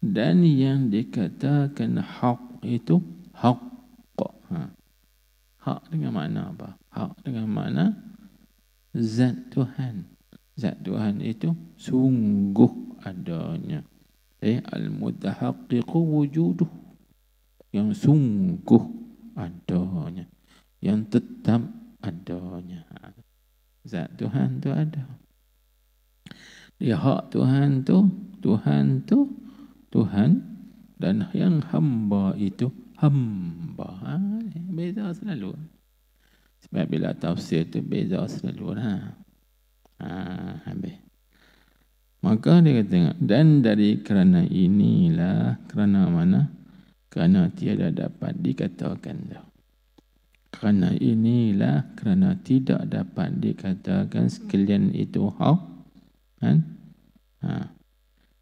Dan yang dikatakan hak itu hak. Hak dengan makna apa? Hak dengan makna zat Tuhan. Zat Tuhan itu sungguh adanya. Al-mutahaqqiqu wujuduh, yang sungguh adanya, yang tetap adanya. Zat Tuhan tu ada. Dia hak Tuhan tu Tuhan, dan yang hamba itu hamba. Beza selalu. Sebab bila tafsir tu beza selalu. Habis. Maka dia kata, dan dari kerana inilah, kerana mana? Kerana tiada dapat dikatakan dah. Kerana inilah, kerana tidak dapat dikatakan sekalian itu hak. Kan?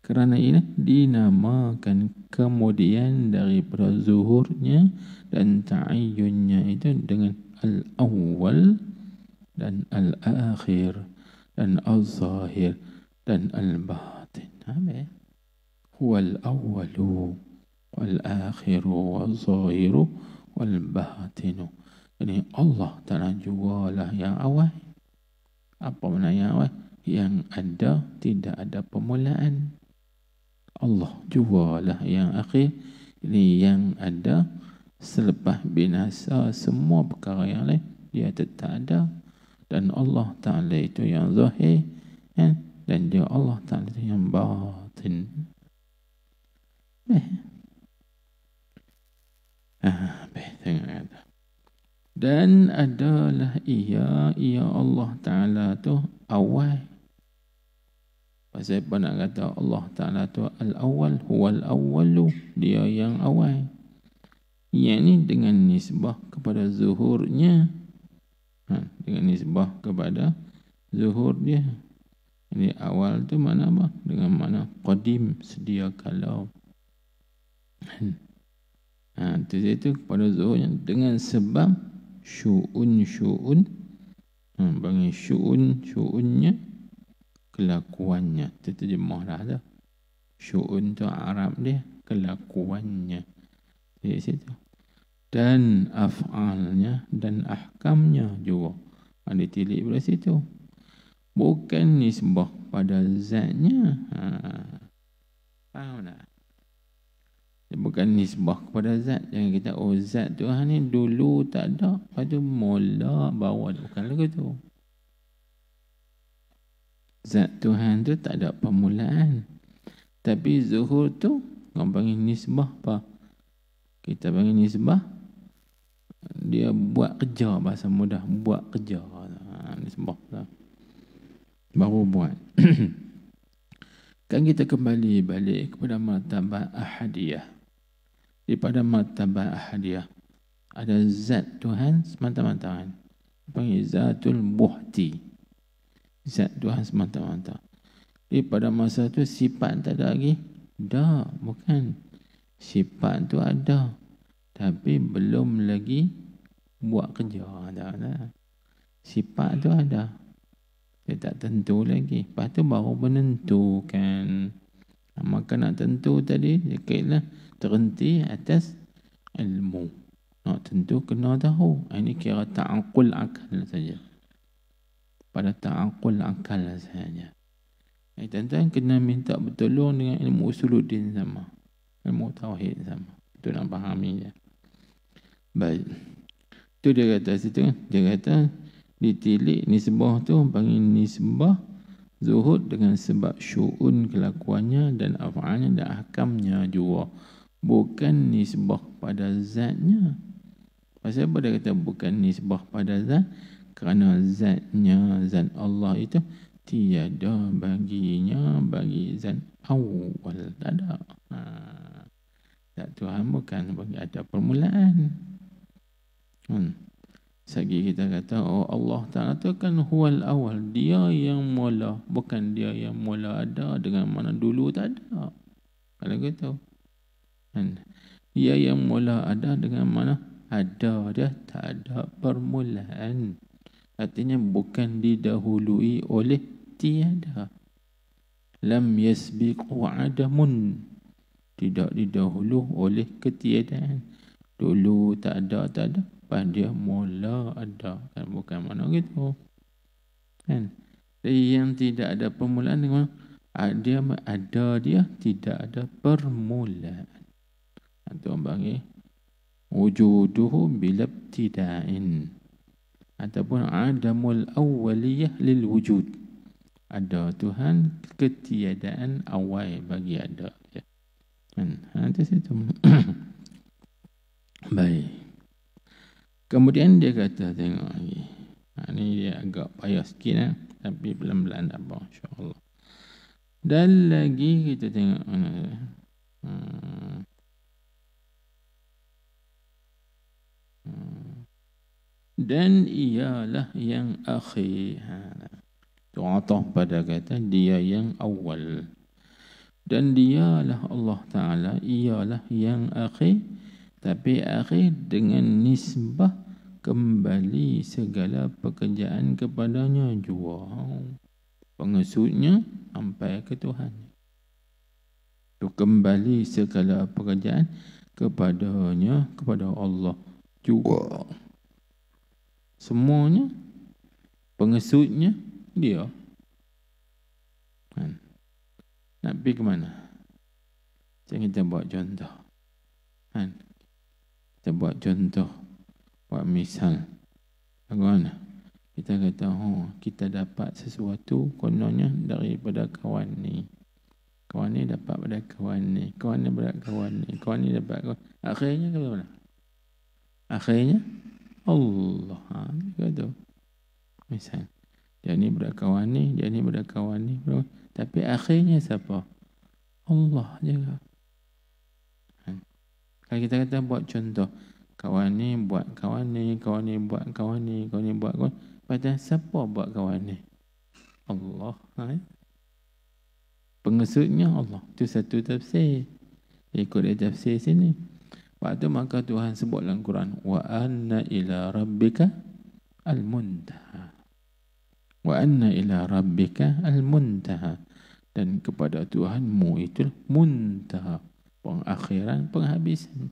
Kerana ini dinamakan kemudian daripada zuhurnya dan ta'ayyunnya itu dengan al-awwal dan al-akhir dan al-zahir dan al-batin. Huwal awwalu wal akhiru wal zahiru wal batinu. Jadi Allah Ta'ala jugalah yang awal. Apa makna yang awal? Yang ada, tidak ada permulaan. Allah jugalah yang akhir. Ini yang ada selepas binasa semua perkara yang lain, dia tetap ada. Dan Allah Ta'ala itu yang zahir, dan dia Allah Ta'ala itu yang batin. Tengok kata. Dan adalah ia Allah Ta'ala tu awal. Pasal apa nak kata Allah Ta'ala tu al-awwal, huwal awwalu, dia yang awal. Yang ni dengan nisbah kepada zuhurnya. Dengan nisbah kepada zuhur dia. Ini awal tu mana apa? Dengan mana qadim, sedia kala. Itu situ pada zuhurnya dengan sebab syu'un bagi syu'unnya, kelakuannya. Itu terjemah dah tu. Syu'un tu Arab dia, kelakuannya. Di situ. dan af'alnya dan ahkamnya juga. Ada tilik pada situ. Bukan nisbah pada zatnya. Faham tak? Bukan nisbah kepada zat. Jangan kita, oh zat Tuhan ni dulu tak ada, lepas tu mula bawa. Bukan lagu tu. Zat Tuhan tu tak ada permulaan. Tapi zuhur tu, orang panggil nisbah apa? Kita panggil nisbah, dia buat kerja, bahasa mudah, buat kerja. Nisbah lah. Baru buat. Kan kita kembali balik kepada martabat ahadiyah. Daripada martabat ahadiyah ada zat Tuhan semata-mata, panggil zatul buhti, zat Tuhan semata-mata. Pada masa tu sifat tak ada lagi. Dah, bukan. Sifat tu ada, tapi belum lagi buat kerja. Ada. Sifat tu ada, dia tak tentu lagi. Lepas tu baru menentukan. Maka nak tentu tadi, dia kaitlah terhenti atas ilmu. Nak tentu kena tahu. Ini kira ta'aqul akal saja. Pada ta'aqul akal saja. Tuan-tuan kena minta bertolong dengan ilmu usuluddin sama. Ilmu tauhid sama. Itu nak fahami je. Baik. Itu dia kata situ kan. Dia kata ditilik nisbah tu panggil nisbah zuhud dengan sebab syu'un kelakuannya dan af'alnya dan ahkamnya juga. Bukan nisbah pada zatnya. Pasal apa dia kata bukan nisbah pada zat? Kerana zatnya, zat Allah itu tiada baginya bagi zat awal. Tak ada. Zat Tuhan bukan bagi ada permulaan. Sagi kita kata, oh Allah Ta'ala tu kan huwal awal. Dia yang mula. Bukan dia yang mula ada dengan mana dulu tak ada. Kalau gitu. Dia yang mula ada dengan mana ada dia tak ada permulaan. Artinya bukan didahului oleh tiada. Lam yasbiqu adamun. Tidak didahulu oleh ketiadaan. Dulu tak ada. Lepas dia mula ada. Kan bukan mana gitu. Kan? Yang tidak ada permulaan dengan dia ada dia tidak ada permulaan. Itu orang panggil wujuduhu bilabtida'in. Ataupun adamul awwaliyah lil wujud. Ada Tuhan, ketiadaan awal bagi ada. Itu situ. Baik. Kemudian dia kata, tengok lagi. Ini dia agak payah sikit tapi pelan-pelan tak apa, insyaAllah. Dan lagi kita tengok dan ialah yang akhir. Tu'atah pada kata dia yang awal. Dan dialah Allah Ta'ala, ialah yang akhir. Tapi akhir dengan nisbah kembali segala pekerjaan kepadanya juga. Pengesudnya sampai ke Tuhan. Itu kembali segala pekerjaan kepadanya, kepada Allah juga. Semuanya pengesudnya dia. Nak pergi ke mana? Kita buat contoh. Kita buat contoh. Buat misal. Bagaimana? Kita kata, kita dapat sesuatu kononnya daripada kawan ni. Kawan ni dapat pada kawan ni. Kawan ni dapat kawan ni. Kawan ni dapat kawan. Akhirnya ke mana? Akhirnya Allah. Kata. Misal. Dia ni berkawan ni, dia ni berkawan ni. Tapi akhirnya siapa? Allah juga. Kalau kita kata buat contoh, kawan ni buat kawan ni, kawan ni buat kawan ni, kawan ni buat kawan. Padahal siapa buat kawan ni? Allah. Pengesudnya Allah. Itu satu tafsir. Ikut tafsir sini. Waktu maka Tuhan sebut dalam Quran, wa anna ila rabbika al-muntaha. Wa anna ila rabbika al-muntaha. Dan kepada Tuhanmu itu muntaha. Pengakhiran, penghabisan.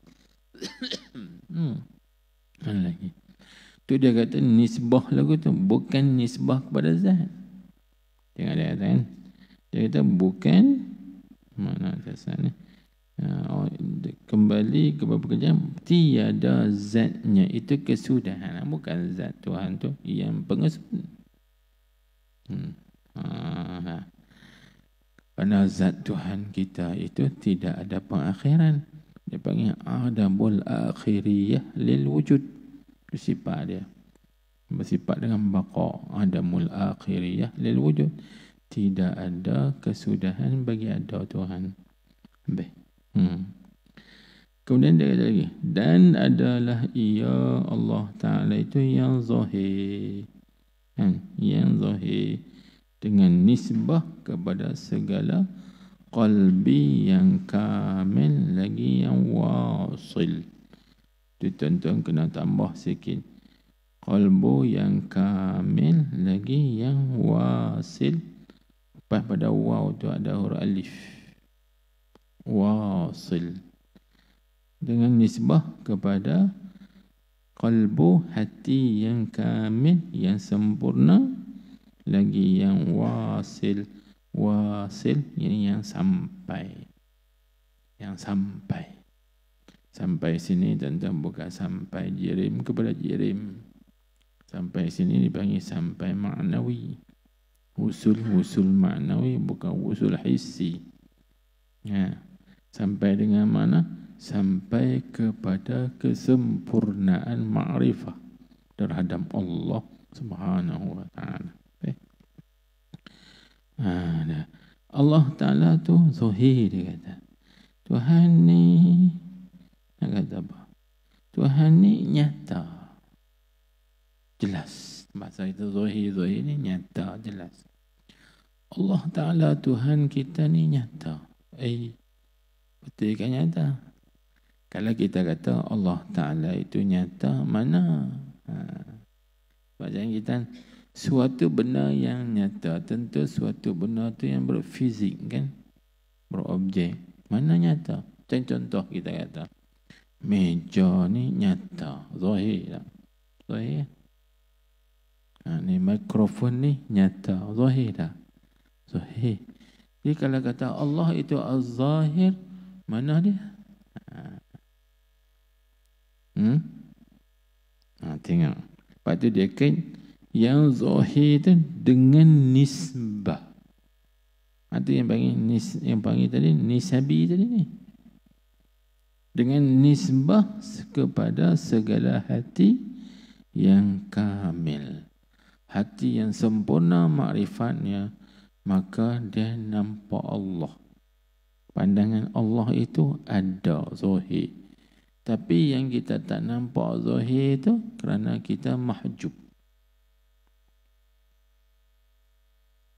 Lagi. Tu dia kata nisbah lagu tu bukan nisbah kepada zat. Tengok dia kata kan. Dia kata bukan mana asal ni. Kembali ke bab kejam, tiada zatnya itu kesudahan, bukan zat Tuhan tu yang pengesud. Kerana zat Tuhan kita itu tidak ada pengakhiran. Dia panggil adamul akhiriyah lil wujud. Sifat dia bersifat dengan baqa, adamul akhiriyah lil wujud. Tidak ada kesudahan bagi ada Tuhan. Kemudian dia kata lagi, dan adalah ia Allah Ta'ala itu yang zahir, yang zahir dengan nisbah kepada segala qalbi yang kamil lagi yang wasil. Itu tuan-tuan kena tambah sikit, qalbu yang kamil lagi yang wasil. Lepas pada waw tu ada huruf alif, wasil, dengan nisbah kepada qalbu, hati yang kamil, yang sempurna, lagi yang wasil. Wasil ini yang sampai, yang sampai. Sampai sini tuan-tuan bukan sampai jirim kepada jirim. Sampai sini dipanggil sampai maknawi. Usul maknawi, bukan usul hissi. Sampai dengan mana? Sampai kepada kesempurnaan ma'rifah terhadap Allah Subhanahu wa ta'ala. Allah Ta'ala tu zahir, dia kata. Tuhan ni nak kata apa? Tuhan ni nyata, jelas. Bahasa itu zahir ni nyata, jelas. Allah Ta'ala Tuhan kita ni nyata. Betul kan nyata? Kalau kita kata Allah Ta'ala itu nyata, mana? Macam kita, suatu benda yang nyata, tentu suatu benda tu yang berfizik kan? Berobjek. Mana nyata? Contoh kita kata, meja ni nyata, zahir tak? Zahir. Ni mikrofon ni nyata, zahir tak? Zahir. Jadi kalau kata Allah itu az-zahir, mana dia? Tengok. Lepas tu dia kait yang zahir tu dengan nisbah. Itu yang panggil tadi nisabi tadi ni. Dengan nisbah kepada segala hati yang kamil, hati yang sempurna makrifatnya, maka dia nampak Allah. Pandangan Allah itu ada zahir. Tapi yang kita tak nampak zahir itu kerana kita mahjub.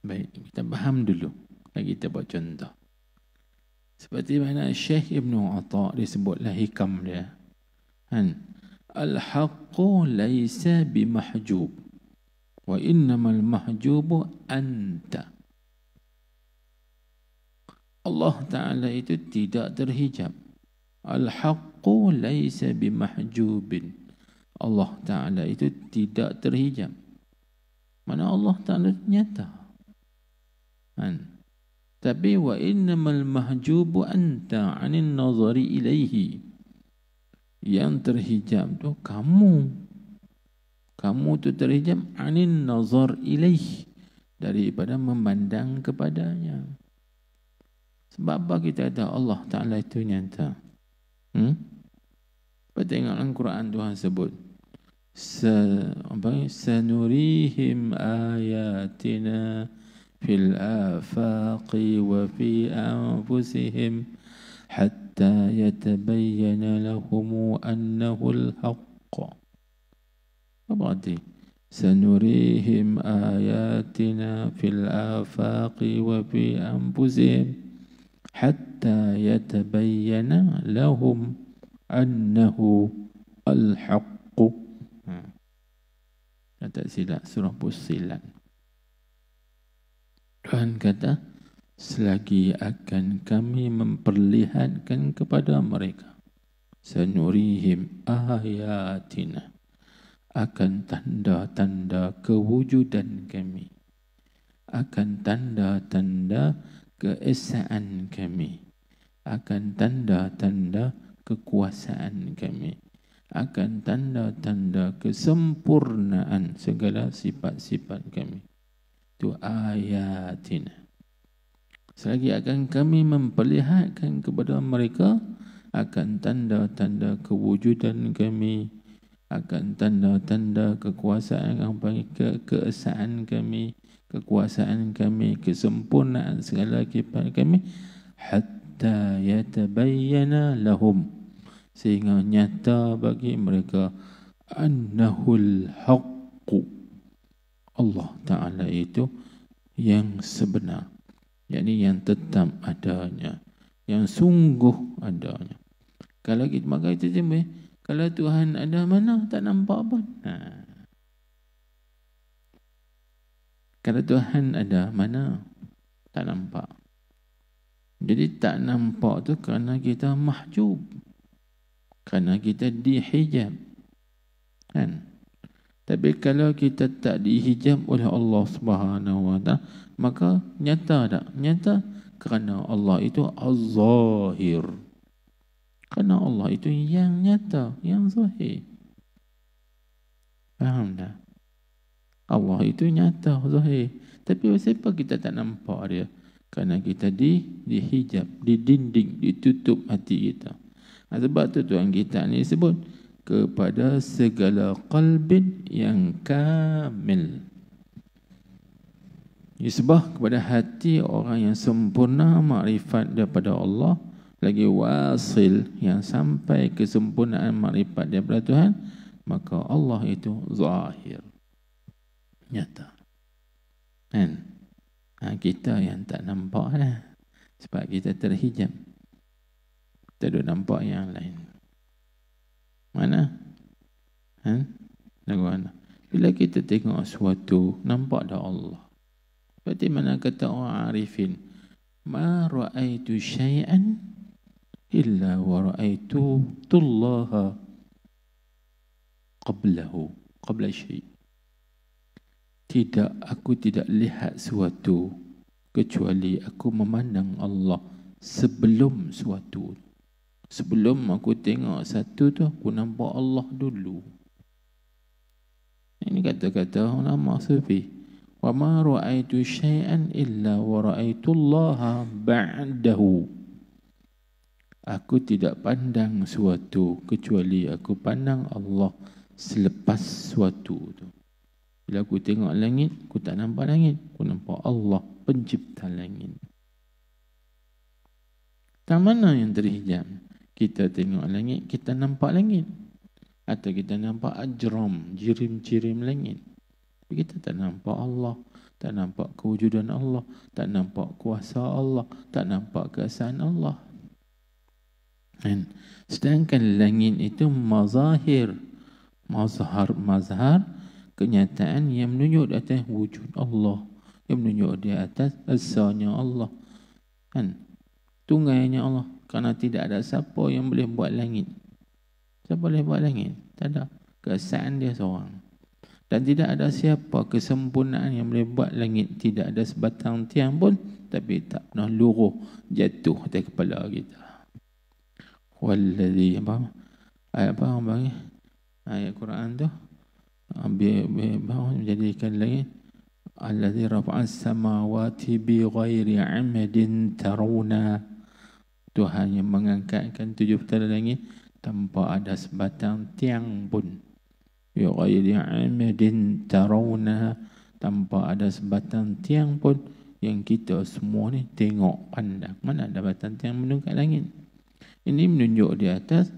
Baik, kita faham dulu. Kita buat contoh. Seperti mana Syekh Ibn Atha disebutlah hikam dia. Al-haqqu laysa bimahjub wa innamal mahjubu anta. Allah Ta'ala itu tidak terhijab. Al-haqqu laysa bimahjubin. Allah Ta'ala itu tidak terhijab. Mana Allah Ta'ala nyata. Tapi wa innamal mahjubu anta 'anil nazari ilaihi. Yang terhijab tu kamu. Kamu tu terhijab 'anil nazar ilaihi, daripada memandang kepadanya. Sebab apa kita kata Allah Ta'ala itu nyata? Tengok Al-Quran Tuhan sebut, sanurihim ayatina fil afaqi wa fi anfusihim hatta yatabayyana lahum annahu al-haqq. Apa arti? Sanurihim ayatina fil afaqi wa fi anfusihim hatta yatabayyana lahum annahu al-haqq. Tak silap surah Fussilat. Tuhan kata, selagi akan kami memperlihatkan kepada mereka sanurihim ayatina, akan tanda-tanda kewujudan kami, akan tanda-tanda keesaan kami, akan tanda-tanda kekuasaan kami, akan tanda-tanda kesempurnaan segala sifat-sifat kami. Itu ayatina. Selagi akan kami memperlihatkan kepada mereka akan tanda-tanda kewujudan kami, akan tanda-tanda kekuasaan kami, keesaan kami, kekuasaan kami, kesempurnaan segala sifat kami, hatta yatabayyana lahum, sehingga nyata bagi mereka annahul haqqu, Allah Ta'ala itu yang sebenar, yakni yang tetap adanya, yang sungguh adanya. Kalau kita maka itu je, kalau Tuhan ada mana tak nampak pun. Kalau Tuhan ada mana tak nampak. Jadi tak nampak tu kerana kita mahjub, kerana kita dihijab, kan? Tapi kalau kita tak dihijab oleh Allah Subhanahu Wa Taala, maka nyata tak? Nyata kerana Allah itu az-zahir. Kerana Allah itu yang nyata, yang zahir. Faham tak? Allah itu nyata, zahir. Tapi siapa kita tak nampak dia? Kerana kita dihijab, didinding, ditutup hati kita. Sebab tu Tuhan kita ni sebut kepada segala qalbin yang kamil. Isbah kepada hati orang yang sempurna makrifat daripada Allah, lagi wasil yang sampai kesempurnaan makrifat daripada Tuhan, maka Allah itu zahir, nyata. Kan? Kita yang tak nampak lah, sebab kita terhijab. Kita dah nampak yang lain. Mana? Mana? Bila kita tengok sesuatu, nampak dah Allah. Seperti mana kata orang arifin, ma ra'aitu syai'an illa wa ra'aitu tullaha qabla syai'. Aku tidak lihat sesuatu kecuali aku memandang Allah sebelum sesuatu. Sebelum aku tengok satu tu, aku nampak Allah dulu. Ini kata-kata ulama sufi. Wa ma ra'aitu syai'an illa wa ra'aitullaha ba'dahu. Aku tidak pandang sesuatu kecuali aku pandang Allah selepas sesuatu tu. Bila aku tengok langit, aku tak nampak langit, aku nampak Allah pencipta langit. Tak mana yang terhijab? Kita tengok langit, kita nampak langit. Atau kita nampak ajram, jirim-jirim langit. Kita tak nampak Allah, tak nampak kewujudan Allah, tak nampak kuasa Allah, tak nampak keesaan Allah. Dan sedangkan langit itu mazahir, mazhar, kenyataan yang menunjuk di atas wujud Allah, yang menunjuk di atas asanya Allah, kan? Tunggainya Allah. Kerana tidak ada siapa yang boleh buat langit. Siapa boleh buat langit? Tak ada. Keesaan dia seorang. Dan tidak ada siapa kesempurnaan yang boleh buat langit. Tidak ada sebatang tiang pun, tapi tak pernah luruh jatuh atas kepala kita. Walladhi, ayat Quran tu, menjadikan langit, alladhi rafa'as samawati bi ghairi amadin tarawna. Tuhan yang mengangkatkan 7 petala langit tanpa ada sebatang tiang pun. Bi ghairi amadin tarawna, tanpa ada sebatang tiang pun yang kita semua ni tengok pandang. Mana ada batang tiang menungkat langit? Ini menunjuk di atas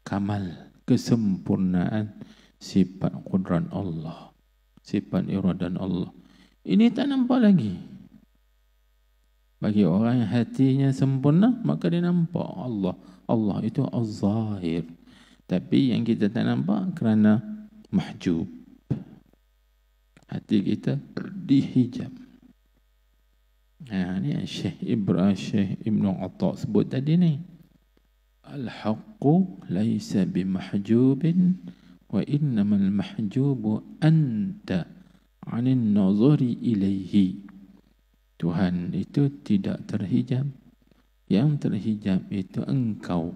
kamal, kesempurnaan sifat qudrat Allah, sifat iradan Allah. Ini tak nampak lagi. Bagi orang yang hatinya sempurna, maka dia nampak Allah. Allah itu az-zahir. Tapi yang kita tak nampak kerana mahjub. Hati kita dihijab. Ini Syekh Ibn Atta sebut tadi ni. Al-haqqu laisa bimahjubin wa innamal mahjubu anta 'anin nazari ilaihi. Tuhan itu tidak terhijab. Yang terhijab itu engkau.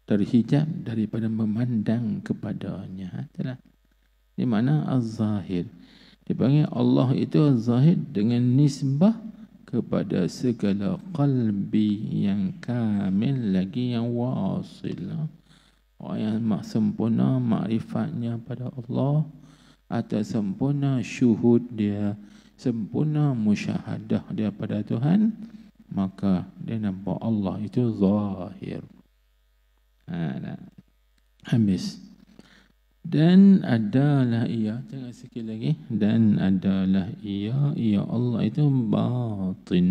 Terhijab daripada memandang kepadanya. Itulah. Di mana az-zahir. Dipanggil Allah itu az-zahir dengan nisbah kepada segala qalbi yang kamil lagi yang wasil. Orang yang sempurna makrifatnya pada Allah atau sempurna syuhud dia, sempurna musyahadah dia pada Tuhan, maka dia nampak Allah itu zahir. Habis. Dan adalah ia, tengok sikit lagi, dan adalah ia Allah itu batin.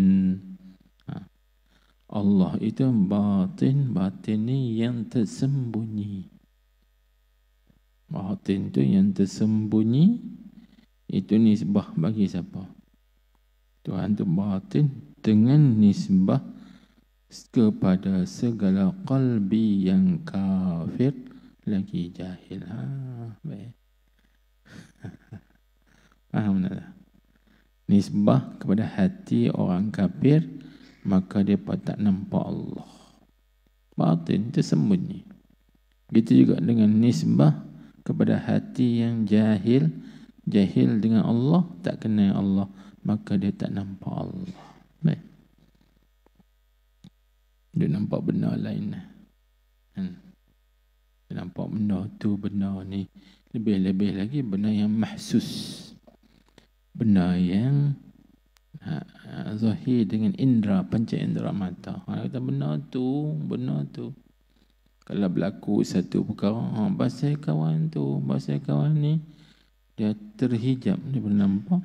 Allah itu batin, batin ni yang tersembunyi. Batin tu yang tersembunyi, itu nisbah bagi siapa? Tuhan tu batin dengan nisbah kepada segala qalbi yang kafir lagi jahil. Baik. Faham tak? Nisbah kepada hati orang kafir, maka dia tak nampak Allah. Batin tersembunyi. Begitu juga dengan nisbah kepada hati yang jahil, jahil dengan Allah, tak kenal Allah, maka dia tak nampak Allah. Baik. Dia nampak benda lain. Dia nampak benda tu, benda ni. Lebih-lebih lagi benda yang mahsus. Benda yang zahir dengan indera, panca indera mata. Kata benda tu. Kalau berlaku satu perkara, pasal kawan tu, pasal kawan ni, dia terhijab, dia boleh nampak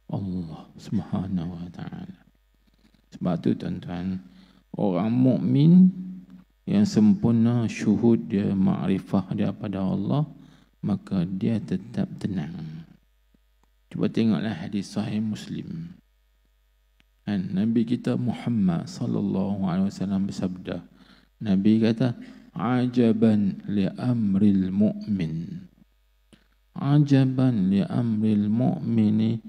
Allah Subhanahu wa ta'ala. Sebab tu tuan-tuan, orang mukmin yang sempurna syuhud dia, makrifah dia pada Allah, maka dia tetap tenang. Cuba tengoklah hadis sahih Muslim. Nabi kita Muhammad sallallahu alaihi wasallam bersabda. Nabi kata, "Ajaban li amril mu'min. Ajaban li amril mu'mini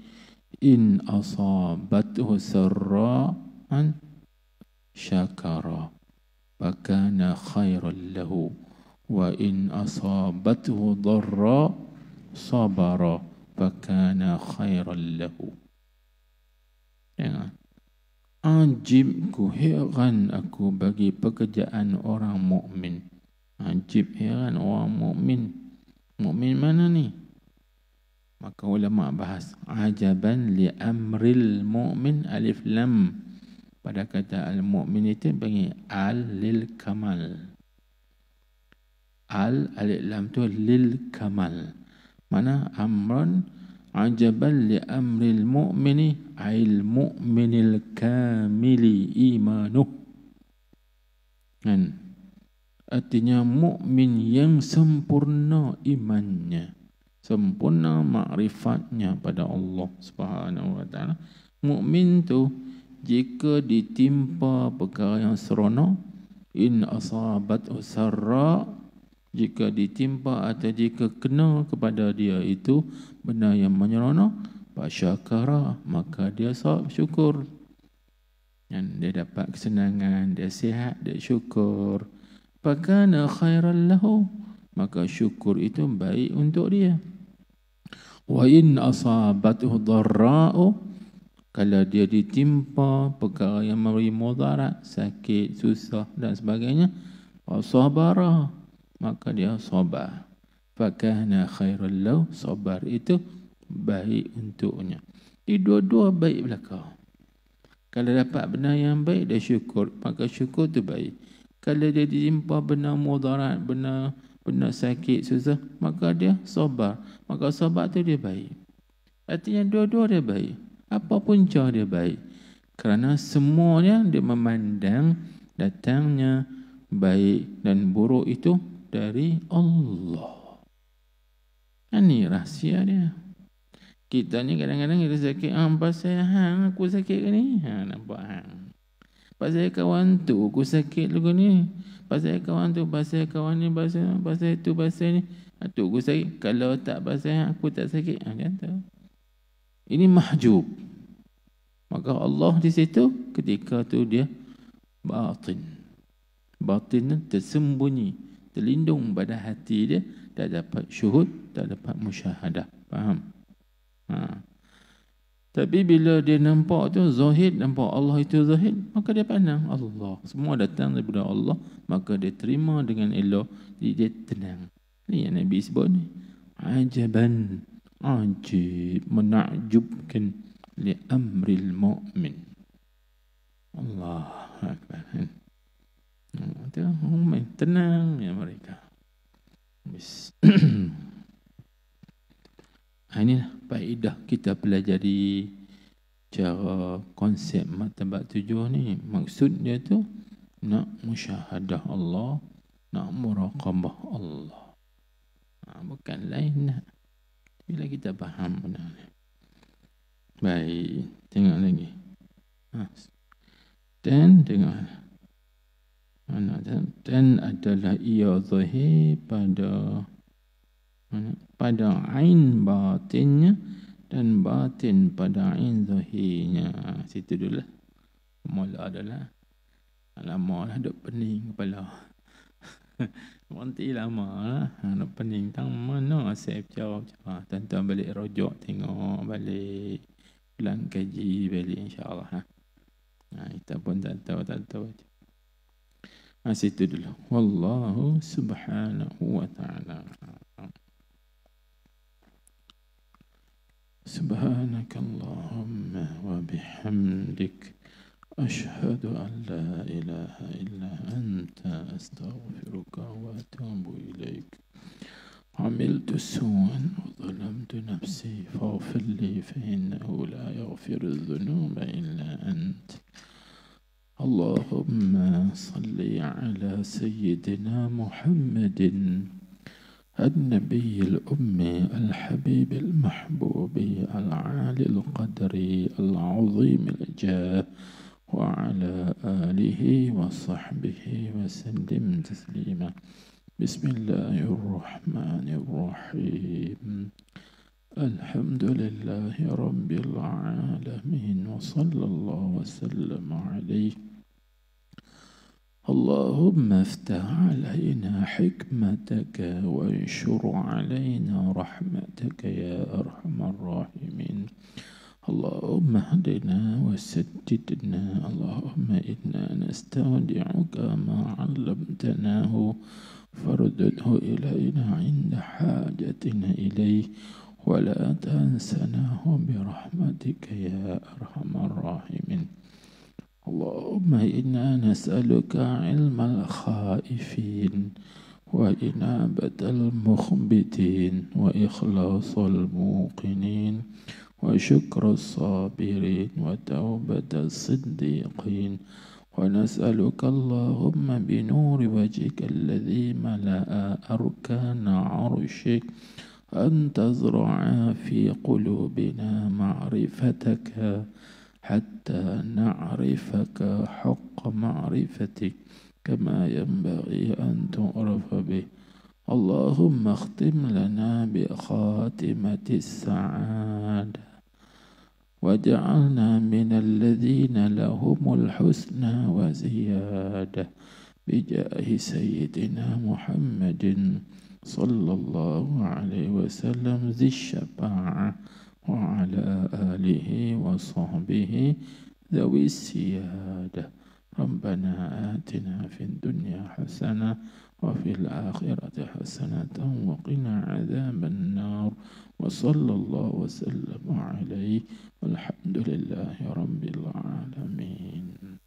in asabathu sarra'an syakara fakana khairan lahu wa in asabathu dharra sabara fakana khairan lahu." Ya. Ajib, ku heran aku bagi pekerjaan orang mukmin. Ajib, heran orang mukmin. Mukmin mana ni? Maka ulama bahas ajaban li amril mu'min, alif lam. Pada kata al-mu'min itu panggil al lil kamal. Al alif lam tu lil kamal. Mana amran ajaban li amril mu'mini ail mu'minil kamili imanuh. Kan? Artinya mukmin yang sempurna imannya, sempurna makrifatnya pada Allah Subhanahu wa ta'ala. Mukmin tu jika ditimpa perkara yang seronok, in asabat usarra, jika ditimpa atau jika kena kepada dia itu benda yang menyeronok, fasyakara, maka dia syukur. Dan dia dapat kesenangan, dia sihat, dia syukur. Fakana khairan lahu, maka syukur itu baik untuk dia. Wa in asabathu dharra'u, kalau dia ditimpa perkara yang memberi mudarat, sakit, susah dan sebagainya, sabara, maka dia sabar. Fakana khairan lahu, sabar itu baik untuknya. Ini dua-dua baik belaka. Kalau dapat benda yang baik, dia syukur, maka syukur itu baik. Kalau dia ditimpa benda mudarat, benda sakit, susah, maka dia sabar. Maka sabar itu dia baik. Artinya dua-dua dia baik. Apa punca dia baik? Kerana semuanya dia memandang datangnya baik dan buruk itu dari Allah. Ini rahsia dia. Kita ni kadang-kadang kita sakit, pasal hang aku sakit ke ni? Nampak hang. Pasal kawan tu aku sakit lagu ni. Pasal kawan tu, pasal kawan ni, pasal tu, pasal ni. Tu aku sakit. Kalau tak pasal aku tak sakit. Kan tu. Ini mahjub. Maka Allah di situ ketika tu dia batin. Batin tersembunyi, terlindung pada hati dia. Tak dapat syuhud, tak dapat musyahadah. Faham? Tapi bila dia nampak tu zahid, nampak Allah itu zahid, maka dia pandang Allah. Semua datang daripada Allah, maka dia terima dengan elok, dia tenang. Ini yang Nabi sebut ni. Ajaban, ajib, menakjubkan li amril mu'min. Allah Akbar. Itu mu'min, tenang ya mereka. Inilah faedah kita pelajari cara konsep martabat 7 ni. Maksud dia tu nak musyahadah Allah, nak muraqabah Allah. Bukan lain nak. Bila kita faham benda ni. Baik, tengok lagi. Dan tengok. Dan adalah ia zahir pada ain batinnya dan batin pada ain zahirnya. Situ dulu lah. Mula adalah lama lah duk pening kepala. Nanti lama lah duk pening tang mana asal cara. Tuan-tuan balik rojok tengok balik, ulang kaji balik insya-Allah. Kita pun tak tahu. Situ dulu. Wallahu subhanahu wa ta'ala. سبحانك اللهم وبحمدك أشهد أن لا إله إلا أنت أستغفرك وأتوب إليك. عملت سوءا وظلمت نفسي فاغفر لي فإنه لا يغفر الذنوب إلا أنت. اللهم صل على سيدنا محمد النبي الأمي الحبيب المحبوب العالي القدر العظيم الجاه وعلى آله وصحبه وسلم تسليما. بسم الله الرحمن الرحيم. الحمد لله رب العالمين وصلى الله وسلم عليه. اللهم افتح علينا حكمتك وانشر علينا رحمتك يا أرحم الراحمين. اللهم اهدنا وسددنا. اللهم إنا نستودعك ما علمتناه فردده إلينا عند حاجتنا إليه ولا تنسناه برحمتك يا أرحم الراحمين. اللهم إنا نسألك علم الخائفين وإنابة المخبتين وإخلاص الموقنين وشكر الصابرين وتوبة الصديقين. ونسألك اللهم بنور وجهك الذي ملأ أركان عرشك أن تزرع في قلوبنا معرفتك حتى نعرفك حق معرفتك كما ينبغي أن تعرف به. اللهم اختم لنا بخاتمة السعادة واجعلنا من الذين لهم الحسنى وزيادة بجاه سيدنا محمد صلى الله عليه وسلم ذي الشفاعة وعلى آله وصحبه ذوي السيادة. ربنا آتنا في الدنيا حسنة وفي الآخرة حسنة وقنا عذاب النار. وصلى الله وسلم عليه والحمد لله رب العالمين.